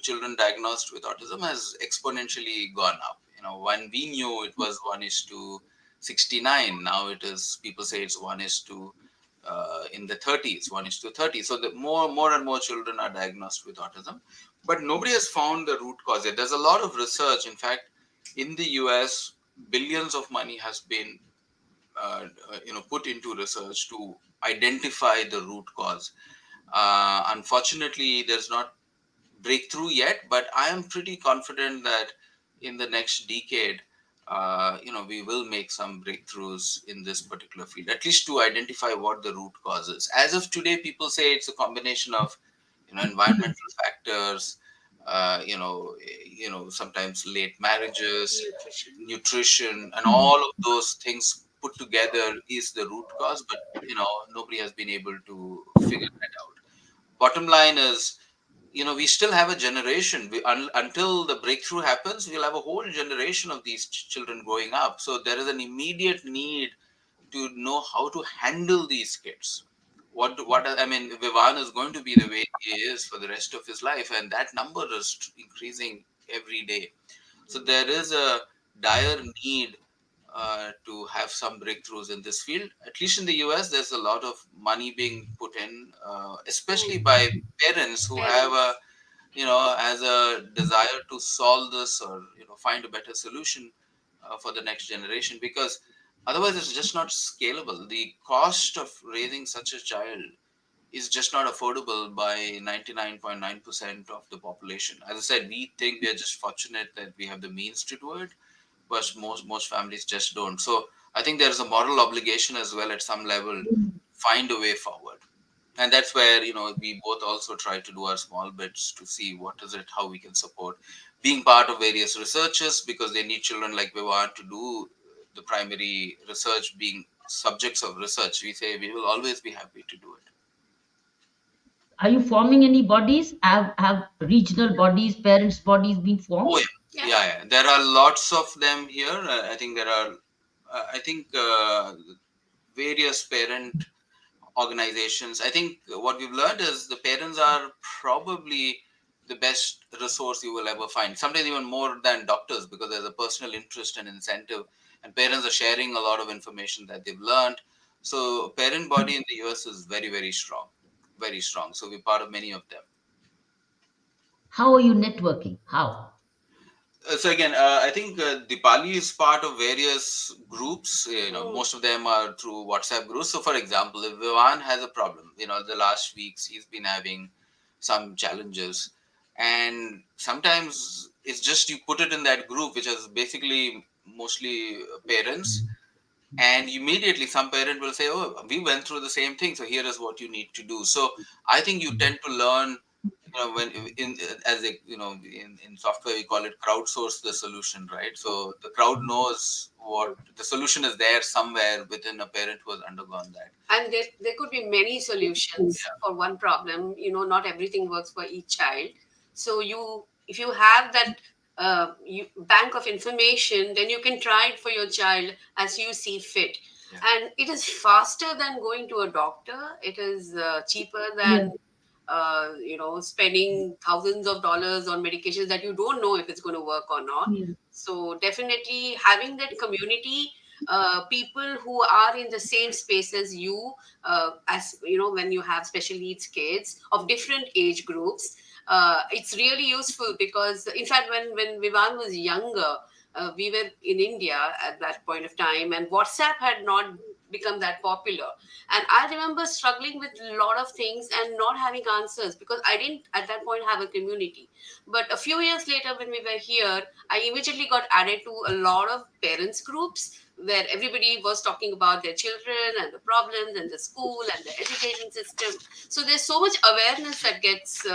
children diagnosed with autism has exponentially gone up. When we knew it was 1:69, now it is, people say it's 1:, in the 30s, 1:30. So the more and more children are diagnosed with autism, but nobody has found the root cause yet. There's a lot of research. In fact, in the US, billions of money has been put into research to identify the root cause. Unfortunately, there's not breakthrough yet, but I am pretty confident that in the next decade, we will make some breakthroughs in this particular field, at least to identify what the root cause is. As of today, people say it's a combination of environmental factors, sometimes late marriages, nutrition, and all of those things put together is the root cause. But nobody has been able to figure that out. Bottom line is, we still have a generation. Until the breakthrough happens, we'll have a whole generation of these children growing up. So there is an immediate need to know how to handle these kids. Vivan is going to be the way he is for the rest of his life, and that number is increasing every day. So there is a dire need to have some breakthroughs in this field. At least in the US, there's a lot of money being put in, especially by parents who have a has a desire to solve this or find a better solution for the next generation, because otherwise it's just not scalable. The cost of raising such a child is just not affordable by 99.9% of the population. As I said, we think we are just fortunate that we have the means to do it, but most families just don't. So I think there's a moral obligation as well at some level, find a way forward. And that's where we both also try to do our small bits to see what is it, how we can support being part of various researchers, because they need children like Vivan to do the primary research, being subjects of research. We say we will always be happy to do it. Are you forming any bodies? Have regional bodies, parents' bodies been formed? Oh, yeah. There are lots of them here. I think there are, various parent organizations. I think what we've learned is the parents are probably the best resource you will ever find. Sometimes even more than doctors, because there's a personal interest and incentive, and parents are sharing a lot of information that they've learned. So parent body in the US is very, very strong, very strong. So we're part of many of them. How are you networking? How? So again, I think Dipali is part of various groups. Most of them are through WhatsApp groups. So for example, if Vivan has a problem, the last weeks he's been having some challenges, and sometimes it's just you put it in that group, which is basically mostly parents, and immediately some parent will say, oh, we went through the same thing, so here is what you need to do. So I think you tend to learn, when in software we call it crowdsource the solution, right? So the crowd knows what the solution is there somewhere within a parent who has undergone that. And there could be many solutions for one problem. Not everything works for each child. So if you have that bank of information, then you can try it for your child as you see fit. And it is faster than going to a doctor. It is cheaper than spending thousands of dollars on medications that you don't know if it's going to work or not. So definitely having that community, people who are in the same space as you, when you have special needs kids of different age groups, it's really useful, because in fact when Vivan was younger, we were in India at that point of time, and WhatsApp had not become that popular. And I remember struggling with a lot of things and not having answers, because I didn't at that point have a community. But a few years later, when we were here, I immediately got added to a lot of parents groups where everybody was talking about their children and the problems and the school and the education system. So there's so much awareness that gets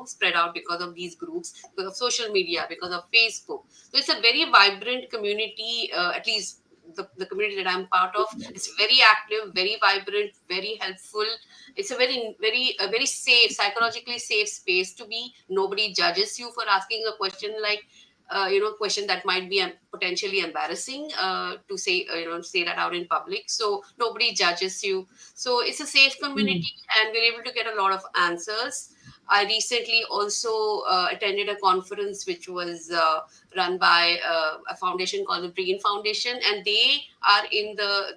spread out because of these groups, because of social media, because of Facebook. So it's a very vibrant community, at least the community that I'm part of. It's very active, very vibrant, very helpful. It's a very safe, psychologically safe space to be. Nobody judges you for asking a question like, question that might be potentially embarrassing to say that out in public. So nobody judges you. So it's a safe community, and we're able to get a lot of answers. I recently also attended a conference which was run by a foundation called the Breen Foundation, and they are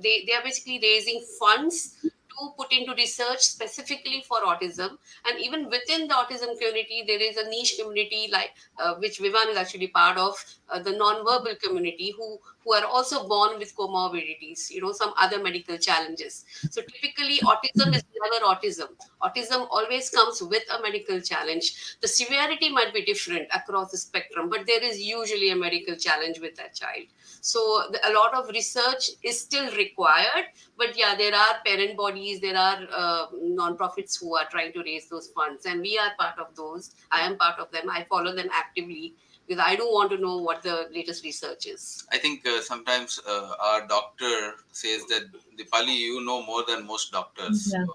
they are basically raising funds to put into research specifically for autism. And even within the autism community, there is a niche community like which Vivan is actually part of, the non-verbal community, who are also born with comorbidities, some other medical challenges. So typically autism is never autism. Autism always comes with a medical challenge. The severity might be different across the spectrum, but there is usually a medical challenge with that child. So a lot of research is still required, but there are parent bodies, there are non-profits who are trying to raise those funds, and we are part of those. I am part of them. I follow them actively, because I do want to know what the latest research is. I think sometimes our doctor says that, Dipali, you know more than most doctors. Yeah.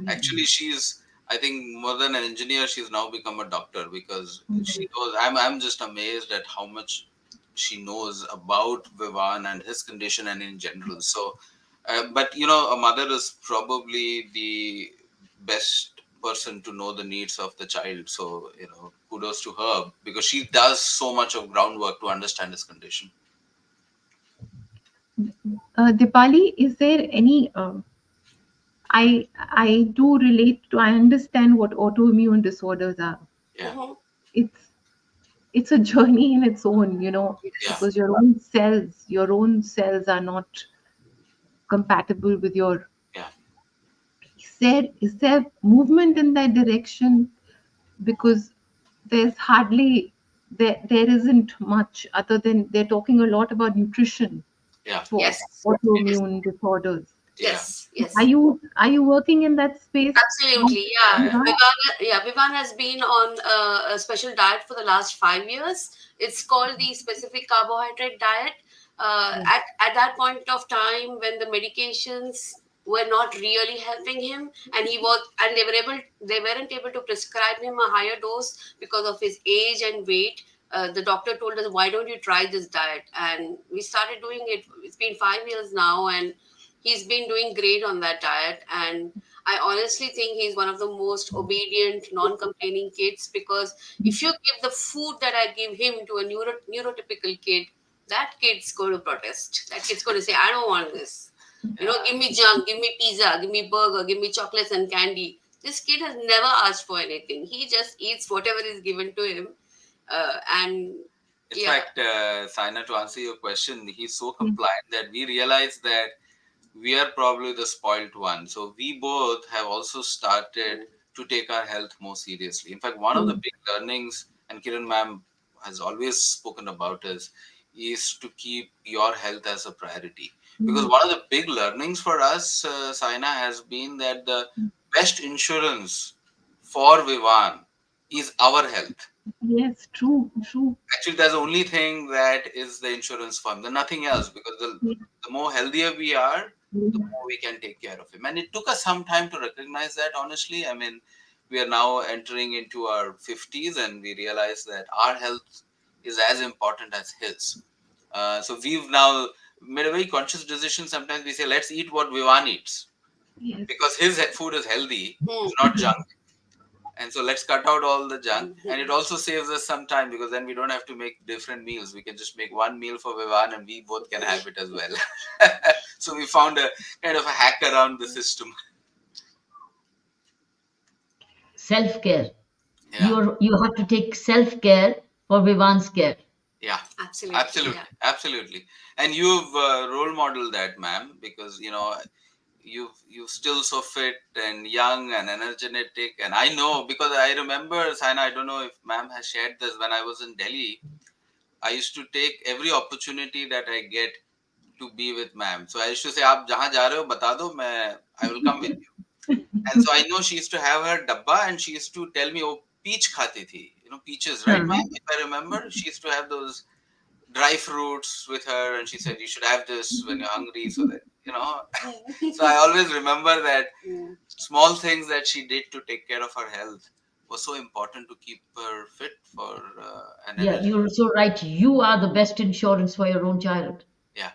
Actually, I think more than an engineer, she's now become a doctor, because she knows. I'm just amazed at how much she knows about Vivan and his condition and in general. So, but a mother is probably the best person to know the needs of the child. So, kudos to her, because she does so much of groundwork to understand his condition. Dipali, is there any? I do relate to. I understand what autoimmune disorders are. Yeah. it's a journey in its own, Yeah. because your own cells are not compatible with your. Yeah. Is there movement in that direction? Because there's hardly there isn't much other than they're talking a lot about nutrition Yeah. for Yes. autoimmune disorders. Yeah. Yes. Are you working in that space? Absolutely, yeah. Yeah. Vivan has been on a special diet for the last 5 years. It's called the specific carbohydrate diet. At that point of time, when the medications were not really helping him, and they weren't able to prescribe him a higher dose because of his age and weight. The doctor told us, "Why don't you try this diet?" And we started doing it. It's been 5 years now, and he's been doing great on that diet. And I honestly think he's one of the most obedient, non-complaining kids, because if you give the food that I give him to a neurotypical kid, that kid's going to protest. That kid's going to say, "I don't want this. Give me junk, give me pizza, give me burger, give me chocolates and candy." This kid has never asked for anything. He just eats whatever is given to him. And In fact, Saina, to answer your question, he's so compliant that we realize that we are probably the spoilt one. So we both have also started to take our health more seriously. In fact, one of the big learnings, and Kiran ma'am has always spoken about is to keep your health as a priority. Because one of the big learnings for us, Saina, has been that the best insurance for Vivan is our health. Yes, true. Actually, that's the only thing that is the insurance fund. There's nothing else, because the more healthier we are, the more we can take care of him. And it took us some time to recognize that, honestly. I mean, we are now entering into our 50s, and we realize that our health is as important as his. So we've now made a very conscious decision. Sometimes we say, let's eat what Vivan eats. Yes. Because his food is healthy, it's not junk. And so let's cut out all the junk. And it also saves us some time, because then we don't have to make different meals. We can just make one meal for Vivan and we both can have it as well. So we found a kind of a hack around the system. Self-care. You have to take self-care for Vivan's care. Yeah, absolutely. Absolutely. And you've role modeled that, ma'am, because, you're still so fit and young and energetic. And I know, because I remember, Saina, I don't know if ma'am has shared this, when I was in Delhi, I used to take every opportunity that I get to be with ma'am. So I used to say, "Aap jahan ja rahe ho, bata do, I will come with you." And so I know she used to have her dabba, and she used to tell me, "Oh, peach khati thi." Peaches, right, ma'am? If I remember, she used to have those dry fruits with her, and she said, "You should have this when you're hungry," so that, So I always remember that small things that she did to take care of her health was so important to keep her fit for an Yeah, energy. you're so right. You are the best insurance for your own child. Yeah.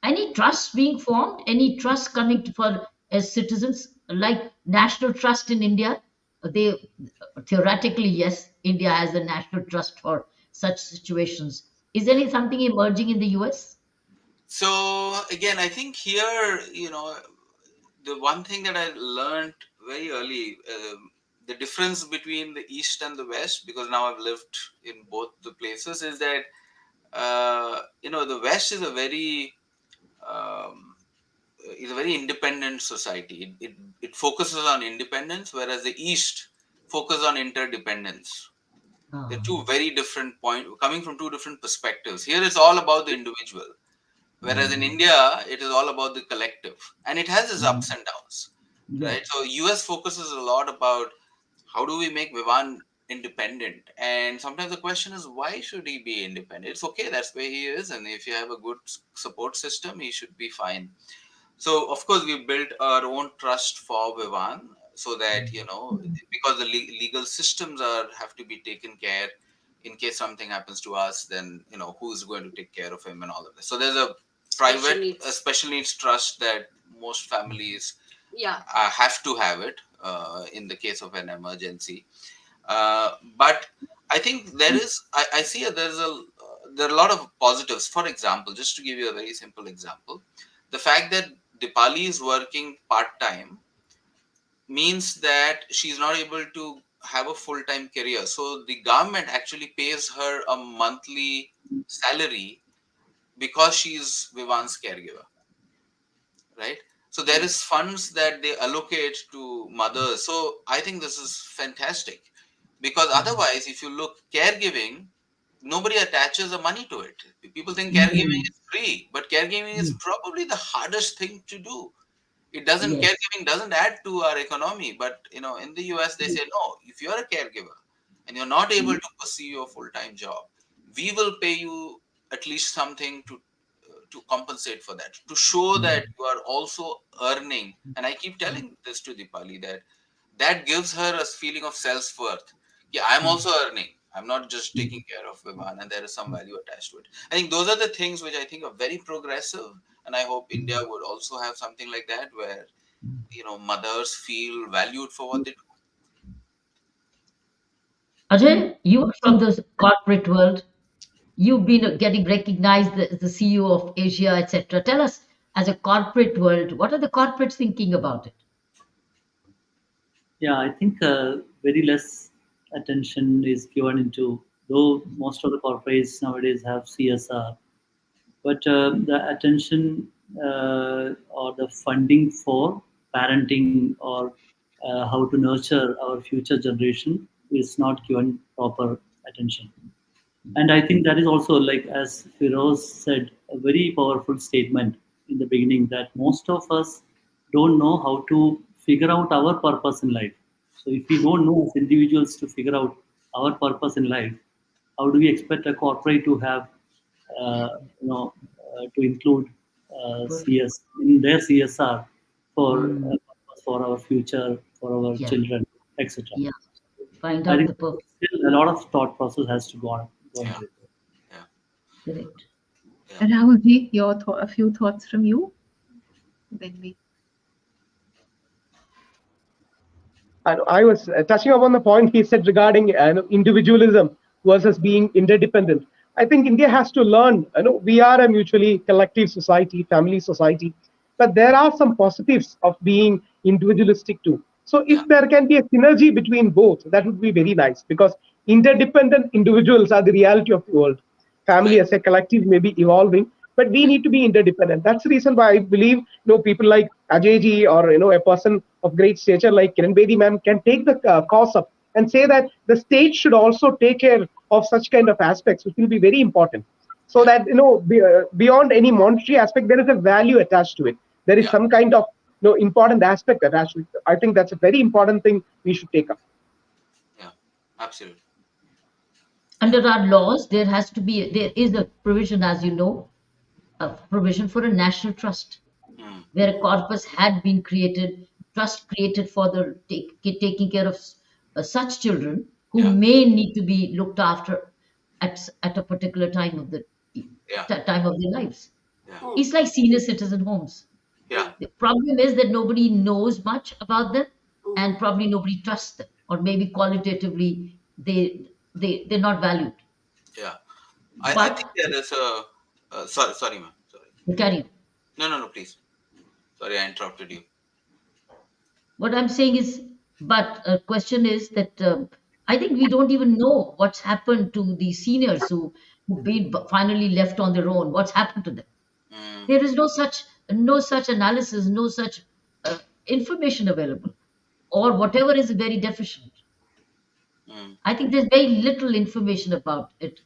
Any trust being formed? Any trust coming for as citizens, like national trust in India? They theoretically, yes, India has a national trust for such situations. Is there something emerging in the US? So again, I think here, the one thing that I learned very early, the difference between the East and the West, because now I've lived in both the places, is that, the West is a very independent society. It focuses on independence, whereas the East focuses on interdependence. They're two very different points, coming from two different perspectives. Here it's all about the individual, whereas in India it is all about the collective, and it has its ups and downs, right? So US focuses a lot about how do we make Vivan independent, and sometimes the question is, why should he be independent? It's okay, that's where he is, and if you have a good support system, he should be fine. So of course we built our own trust for Vivan, so that because the legal systems have to be taken care. In case something happens to us, then who's going to take care of him and all of this. So there's a private special needs trust that most families have to have it in the case of an emergency. But I think there are a lot of positives. For example, just to give you a very simple example, the fact that Dipali is working part-time means that she's not able to have a full-time career. So the government actually pays her a monthly salary because she's Vivan's caregiver, right? So there is funds that they allocate to mothers. So I think this is fantastic, because otherwise, if you look caregiving, nobody attaches the money to it. People think caregiving is free, but caregiving is probably the hardest thing to do. It doesn't, Yes. caregiving doesn't add to our economy, but in the US they say, no, if you're a caregiver and you're not able to pursue your full-time job, we will pay you at least something to compensate for that, to show that you are also earning. And I keep telling this to Dipali, that gives her a feeling of self-worth. Yeah, I'm also earning. I'm not just taking care of Vivan, and there is some value attached to it. I think those are the things which I think are very progressive, and I hope India would also have something like that, where mothers feel valued for what they do. Ajay, you are from the corporate world. You've been getting recognized as the CEO of Asia, etc. Tell us, as a corporate world, what are the corporates thinking about it? Yeah, I think very less attention is given into, though most of the corporates nowadays have CSR, but the attention or the funding for parenting or how to nurture our future generation is not given proper attention. And I think that is also, like as Firoz said, a very powerful statement in the beginning, that most of us don't know how to figure out our purpose in life. So if we don't know as individuals to figure out our purpose in life, how do we expect a corporate to have, to include CS in their CSR for our future, for our Yeah. children, etc. Yeah. Find I out think the purpose. still a lot of thought process has to go on. Correct. Rahulji, a few thoughts from you? Then we. I was touching upon the point he said regarding individualism versus being interdependent. I think India has to learn. We are a mutually collective society, family society, but there are some positives of being individualistic too. So if there can be a synergy between both, that would be very nice, because interdependent individuals are the reality of the world. Family as a collective may be evolving, but we need to be interdependent. That's the reason why I believe people like Ajayji or a person of great stature like Kiran Bedi ma'am can take the cause up and say that the state should also take care of such kind of aspects, which will be very important. So that beyond any monetary aspect, there is a value attached to it. There is some kind of important aspect attached to it. I think that's a very important thing we should take up. Yeah, absolutely. Under our laws, there is a provision, as you know, a provision for a national trust, where a corpus had been created, trust created for the taking care of such children who may need to be looked after at a particular time of the time of their lives. It's like senior citizen homes. The problem is that nobody knows much about them, and probably nobody trusts them, or maybe qualitatively they're not valued. Yeah, I think there is a sorry ma'am, sorry. Carry. No, please. Sorry, I interrupted you. What I'm saying is, but a question is that I think we don't even know what's happened to the seniors who've been finally left on their own. What's happened to them? There is no such analysis, no such information available, or whatever is very deficient. I think there's very little information about it.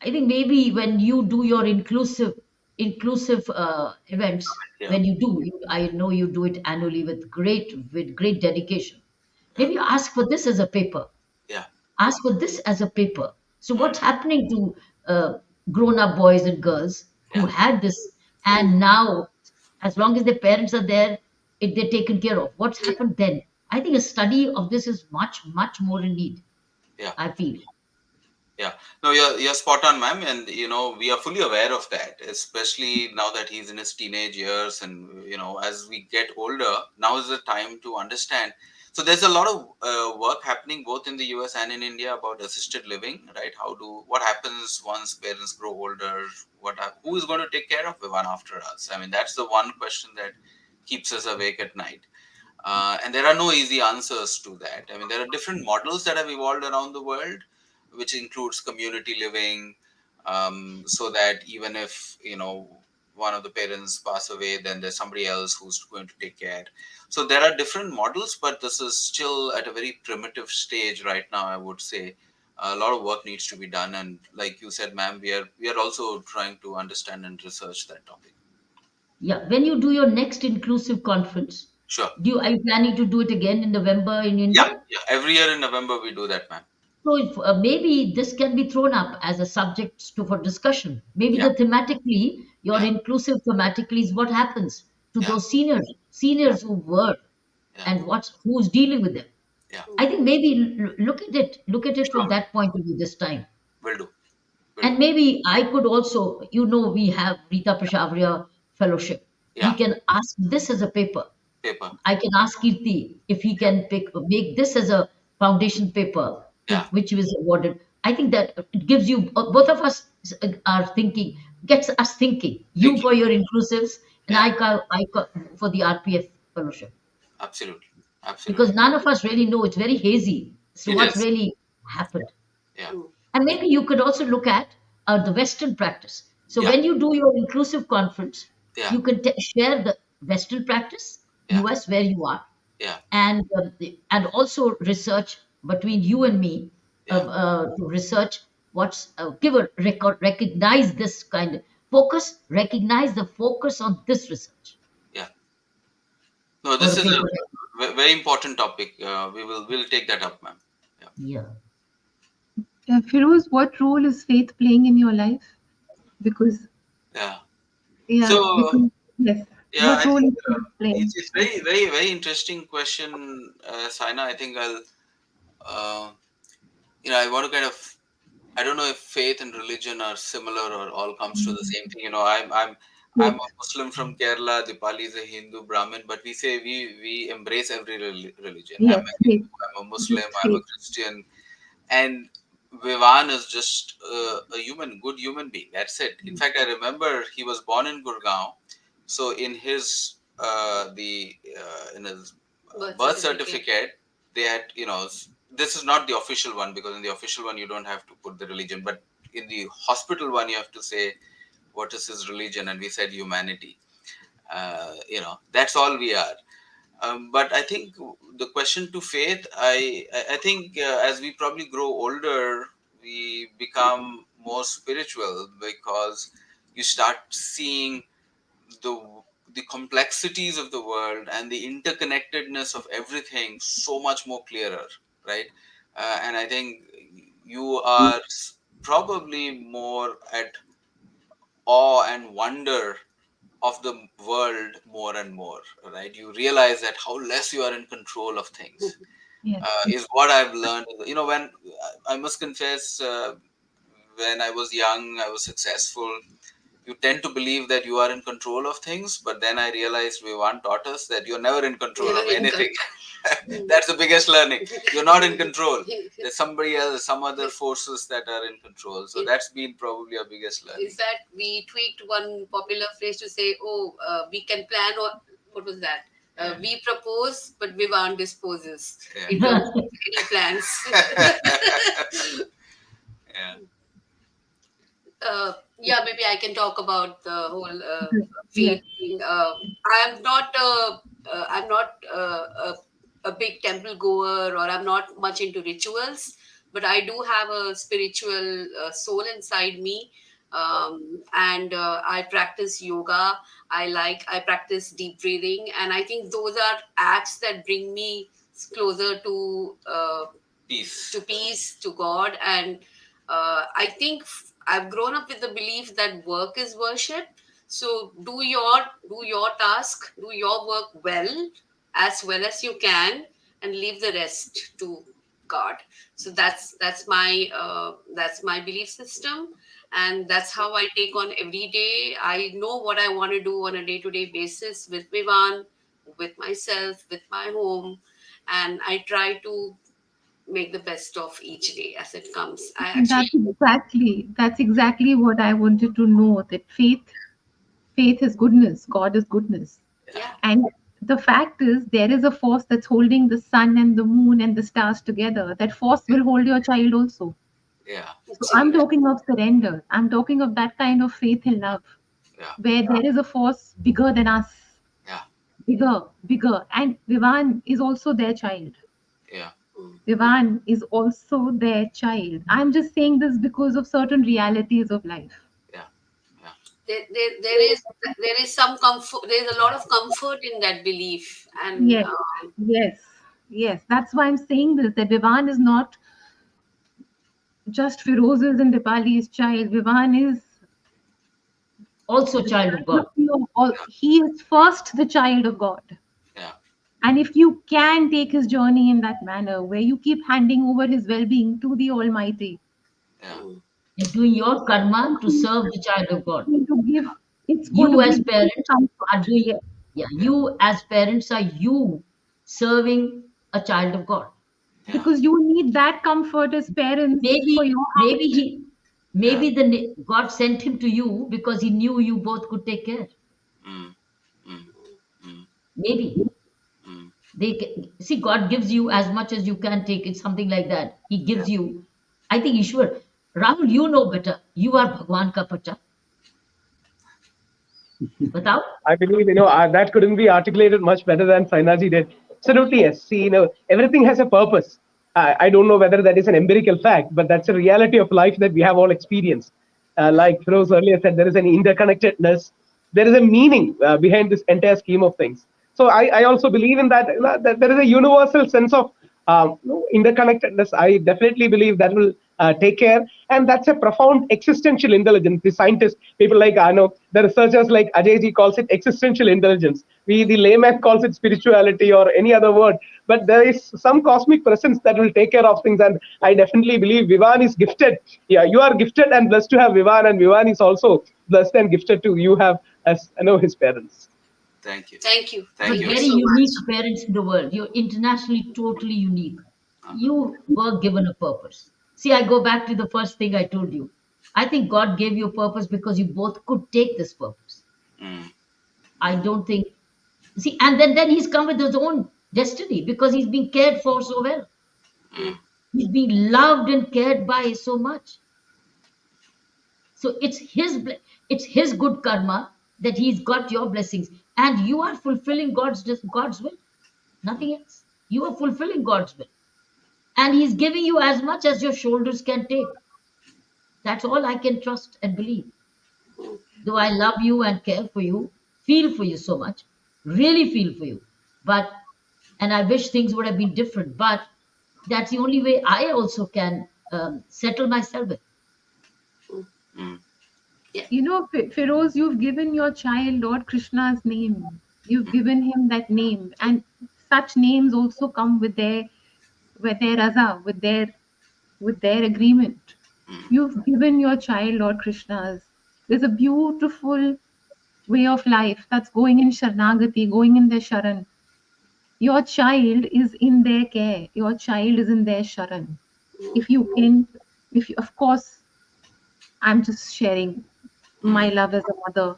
I think maybe when you do your inclusive events, when you do, I know you do it annually with great dedication. Maybe ask for this as a paper. Ask for this as a paper. So what's happening to grown-up boys and girls who had this, and now, as long as their parents are there, they're taken care of. What's happened then? I think a study of this is much more in need. I feel. Yeah, no, you're spot on, ma'am, and we are fully aware of that, especially now that he's in his teenage years, and as we get older, now is the time to understand. So there's a lot of work happening both in the US and in India about assisted living, right? What happens once parents grow older? Who is going to take care of Vivan after us? I mean, that's the one question that keeps us awake at night. And there are no easy answers to that. I mean, there are different models that have evolved around the world, which includes community living, so that even if, one of the parents pass away, then there's somebody else who's going to take care. So there are different models, but this is still at a very primitive stage right now, I would say. A lot of work needs to be done. And like you said, ma'am, we are also trying to understand and research that topic. Yeah, when you do your next inclusive conference, Sure. are you planning to do it again in November in India? Yeah. Every year in November we do that, ma'am. So if, maybe this can be thrown up as a subject for discussion. Maybe Yeah. the thematically, your inclusive thematically is what happens to those seniors who were, and who's dealing with them. Yeah. I think maybe look at it from that point of view this time. Will do. And maybe I could also, we have Rita Pashavria Fellowship. Yeah. We can ask this as a paper. I can ask Kirti if he can make this as a foundation paper, which was awarded. I think that it gives you, both of us are thinking, gets us thinking. You for your inclusives, and I for the RPF Fellowship. Absolutely. Because none of us really know. It's very hazy. So what's really happened? Yeah. And maybe you could also look at the Western practice. So when you do your inclusive conference, you can share the Western practice, US where you are, and also research between you and me to research recognize this kind of focus, recognize the focus on this research. Yeah. No, this is a very important topic. We'll take that up, ma'am. Yeah. Firoz, what role is faith playing in your life? Because So yes. What role is faith playing? It's very, very, very interesting question, Saina. I think I want to kind of, I don't know if faith and religion are similar or all comes to the same thing. I'm a Muslim from Kerala. Dipali is a Hindu Brahmin, but we say we embrace every religion. Yes, I'm a Hindu, I'm a Muslim, I'm a Christian, and Vivan is just a good human being. That's it. In fact, I remember he was born in Gurgaon, so in his birth certificate, they had, this is not the official one, because in the official one you don't have to put the religion, but in the hospital one you have to say what is his religion, and we said humanity. That's all we are. But I think the question to faith, I think as we probably grow older, we become more spiritual, because you start seeing the complexities of the world and the interconnectedness of everything so much more clearer, right? And I think you are probably more at awe and wonder of the world more and more, right? You realize that how less you are in control of things. Is what I've learned. When I must confess, when I was young, I was successful. You tend to believe that you are in control of things, but then I realized Vivan taught us that you're never in control of anything. That's the biggest learning. You're not in control. There's somebody else, some other forces that are in control. So that's been probably our biggest learning. In fact, we tweaked one popular phrase to say, we can plan, or what was that? We propose, but Vivan disposes in terms of any plans. Maybe I can talk about the whole faith thing. I'm not a big temple goer, or I'm not much into rituals, but I do have a spiritual soul inside me. And I practice yoga. I practice deep breathing, and I think those are acts that bring me closer to peace, to God. And I think I've grown up with the belief that work is worship. So do your task, do your work well as you can, and leave the rest to God. So that's my belief system, and that's how I take on every day. I know what I want to do on a day-to-day basis with Vivan, with myself, with my home, and I try to make the best of each day as it comes. That's exactly what I wanted to know, that faith is goodness, God is goodness. Yeah. And the fact is, there is a force that's holding the sun and the moon and the stars together. That force will hold your child also. Yeah. So I'm talking of surrender. I'm talking of that kind of faith and love, Yeah. where there is a force bigger than us. Yeah. Bigger. And Vivan is also their child. Yeah. Vivan is also their child. I'm just saying this because of certain realities of life. There is some comfort. There is a lot of comfort in that belief, and Yes. That's why I'm saying this, that Vivan is not just Firoz's and Dipali's child. Vivan is also child of God. He is first the child of God. Yeah. And if you can take his journey in that manner, where you keep handing over his well-being to the Almighty, and doing your karma to serve the child of God. It's You as parents are doing, you as parents are you serving a child of God. Because you need that comfort as parents. Maybe God sent him to you because he knew you both could take care. Maybe. See, God gives you as much as you can take. It's something like that. He gives you. I think Ishwar, Rahul, you know better. You are Bhagwan ka pacha. Batao? I believe, that couldn't be articulated much better than Sainaji did. Absolutely, yes. See, everything has a purpose. I don't know whether that is an empirical fact, but that's a reality of life that we have all experienced. Like Feroz earlier said, there is an interconnectedness. There is a meaning behind this entire scheme of things. So I also believe in that, that there is a universal sense of interconnectedness. I definitely believe that will take care, and that's a profound existential intelligence. The scientists, people like the researchers like Ajayji calls it existential intelligence. The layman calls it spirituality or any other word, but there is some cosmic presence that will take care of things, and I definitely believe Vivan is gifted. Yeah, you are gifted and blessed to have Vivan, and Vivan is also blessed and gifted to you have as his parents. Thank you. You're very unique parents in the world. You're internationally totally unique. You were given a purpose. See, I go back to the first thing I told you. I think God gave you a purpose because you both could take this purpose. I don't think. See, and then he's come with his own destiny because he's being cared for so well. He's being loved and cared by so much. So it's his good karma that he's got your blessings, and you are fulfilling God's will. Nothing else. You are fulfilling God's will, and he's giving you as much as your shoulders can take. That's all I can trust and believe. Though I love you and care for you, feel for you so much, really feel for you, and I wish things would have been different, but that's the only way I also can settle myself with. Feroz, you've given your child Lord Krishna's name. You've given him that name, and such names also come with their raza, with their agreement. You've given your child Lord Krishna's. There's a beautiful way of life that's going in Sharanagati, going in their Sharan. Your child is in their care. Your child is in their Sharan. Of course, I'm just sharing my love as a mother.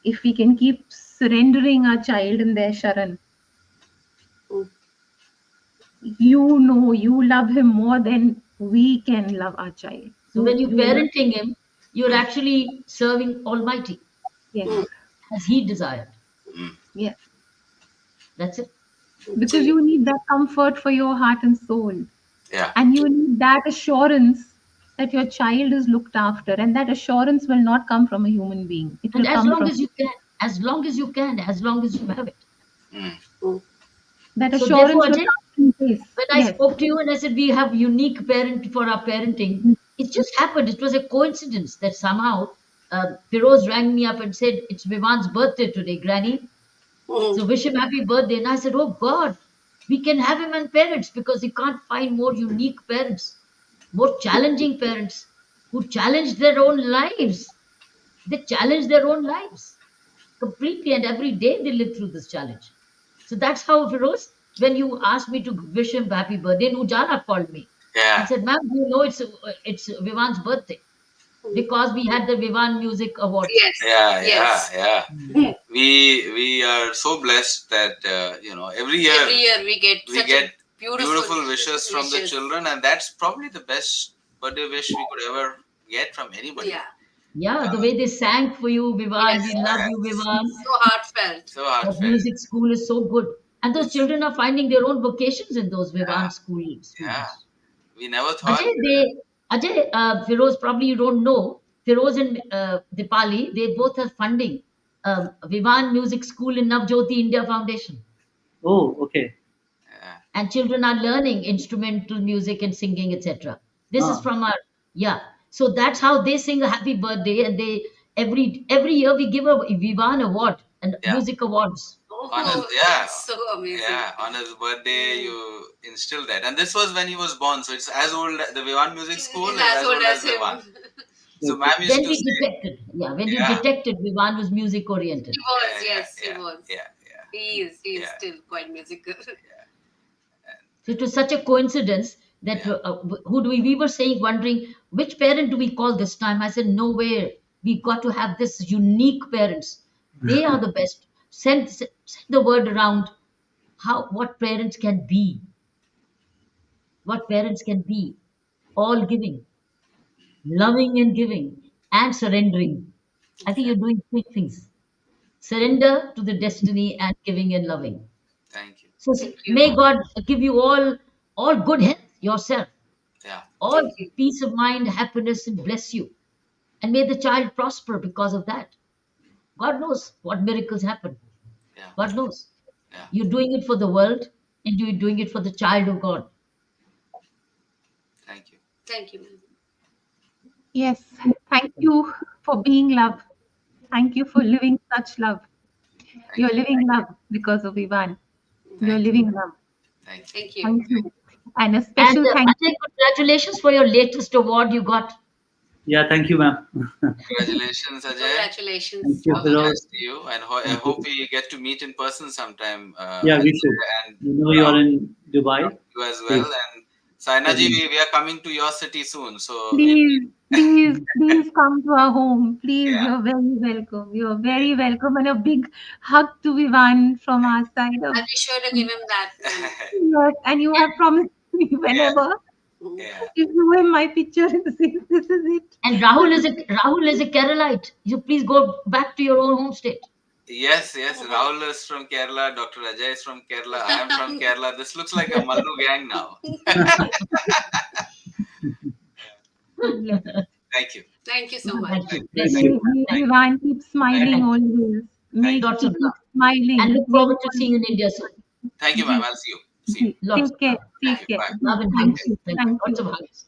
If we can keep surrendering our child in their Sharan, you love him more than we can love our child. So when you're parenting him, you're actually serving Almighty. Yes. As he desired. Yes. That's it. Because you need that comfort for your heart and soul. Yeah. And you need that assurance that your child is looked after, and that assurance will not come from a human being. It will as come long from as you can, as long as you have it. That So assurance therefore, will Ajay, come in place. when I spoke to you and I said we have unique parent for our parenting, it just happened. It was a coincidence that somehow Feroz rang me up and said, it's Vivan's birthday today, Granny. So wish him happy birthday. And I said, oh God, we can have him and parents because we can't find more unique parents, more challenging parents who challenge their own lives. They challenge their own lives completely, and every day they live through this challenge. So that's how, Feroz, when you asked me to wish him happy birthday, Nujala called me. Yeah. I said, ma'am, you know it's Vivan's birthday because we had the Vivan Music Awards. Yes. Yeah. we are so blessed that every year we get beautiful wishes from the children, and that's probably the best birthday wish we could ever get from anybody. Yeah, the way they sang for you, Vivan. We love you, Vivan. So heartfelt. So heartfelt. That music school is so good. And those children are finding their own vocations in those Vivan schools. Yeah. We never thought. Ajay, Feroz, probably you don't know, Feroz and Dipali, they both have funding. Vivan Music School in Navjyoti India Foundation. Oh, okay. And children are learning instrumental music and singing, etc. This is from our, So that's how they sing a happy birthday, and they every year we give a Vivan award and music awards. So amazing. Yeah, on his birthday you instill that, and this was when he was born, so it's as old. The Vivan Music School is as old as Vivan. So ma'am used When to we say, detected, when you detected Vivan was music oriented. He was, yes, he was. Yeah. He is still quite musical. So it was such a coincidence that we were saying, wondering which parent do we call this time. I said, no way, we got to have this unique parents. They are the best. Send the word around what parents can be. What parents can be. All giving, loving and giving, and surrendering. I think you're doing three things. Surrender to the destiny and giving and loving. Thank you. So may God give you all good health yourself. Yeah. All peace of mind, happiness, and bless you. And may the child prosper because of that. God knows what miracles happen. Yeah. God knows. Yeah. You're doing it for the world, and you're doing it for the child of God. Thank you. Thank you, ma'am. Yes, thank you for being love. Thank you for living such love. You're living love because of Vivan. You're living love. Thank you. Thank you. And a special thank you. Ajay, congratulations for your latest award you got. Yeah, thank you, ma'am. Congratulations, Ajay. Congratulations. Thank you, All the Feroz. best to you, and I hope we get to meet in person sometime. Yeah, we Ajay, should. And You are in Dubai. you as well. And Sainaji, we are coming to your city soon. So Please come to our home. Please, you're very welcome. You're very welcome. And a big hug to Vivan from our side. I'll be sure to give him that. Yes, and you have promised me whenever. If you wear my picture, this is it. And Rahul is a Keralite. You please go back to your own home state. Yes. Rahul is from Kerala. Dr. Ajay is from Kerala. I am from Kerala. This looks like a Mallu gang now. Thank you. Thank you so much. Vivan, keep smiling always. Make Lots of love. smiling. And look forward to seeing you in India soon. Thank you, ma'am. I'll see you. Take care. Take care. Love and Thank hugs. you. Thank Lots you. of hugs.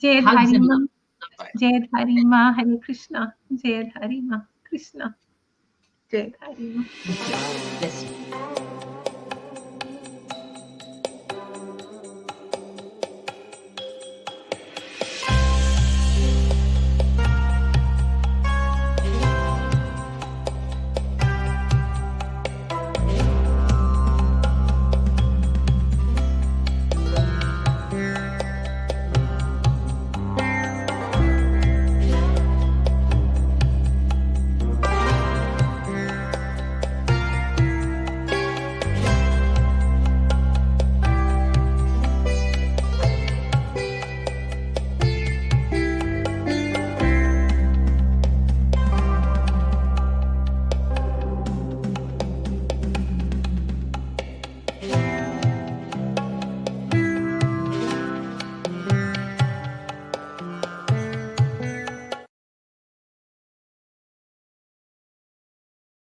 Jai Hugs and Dharima. love. Jai Dharima. Hare Krishna. Jai Dharima. Krishna. Jai Dharima. Bless you.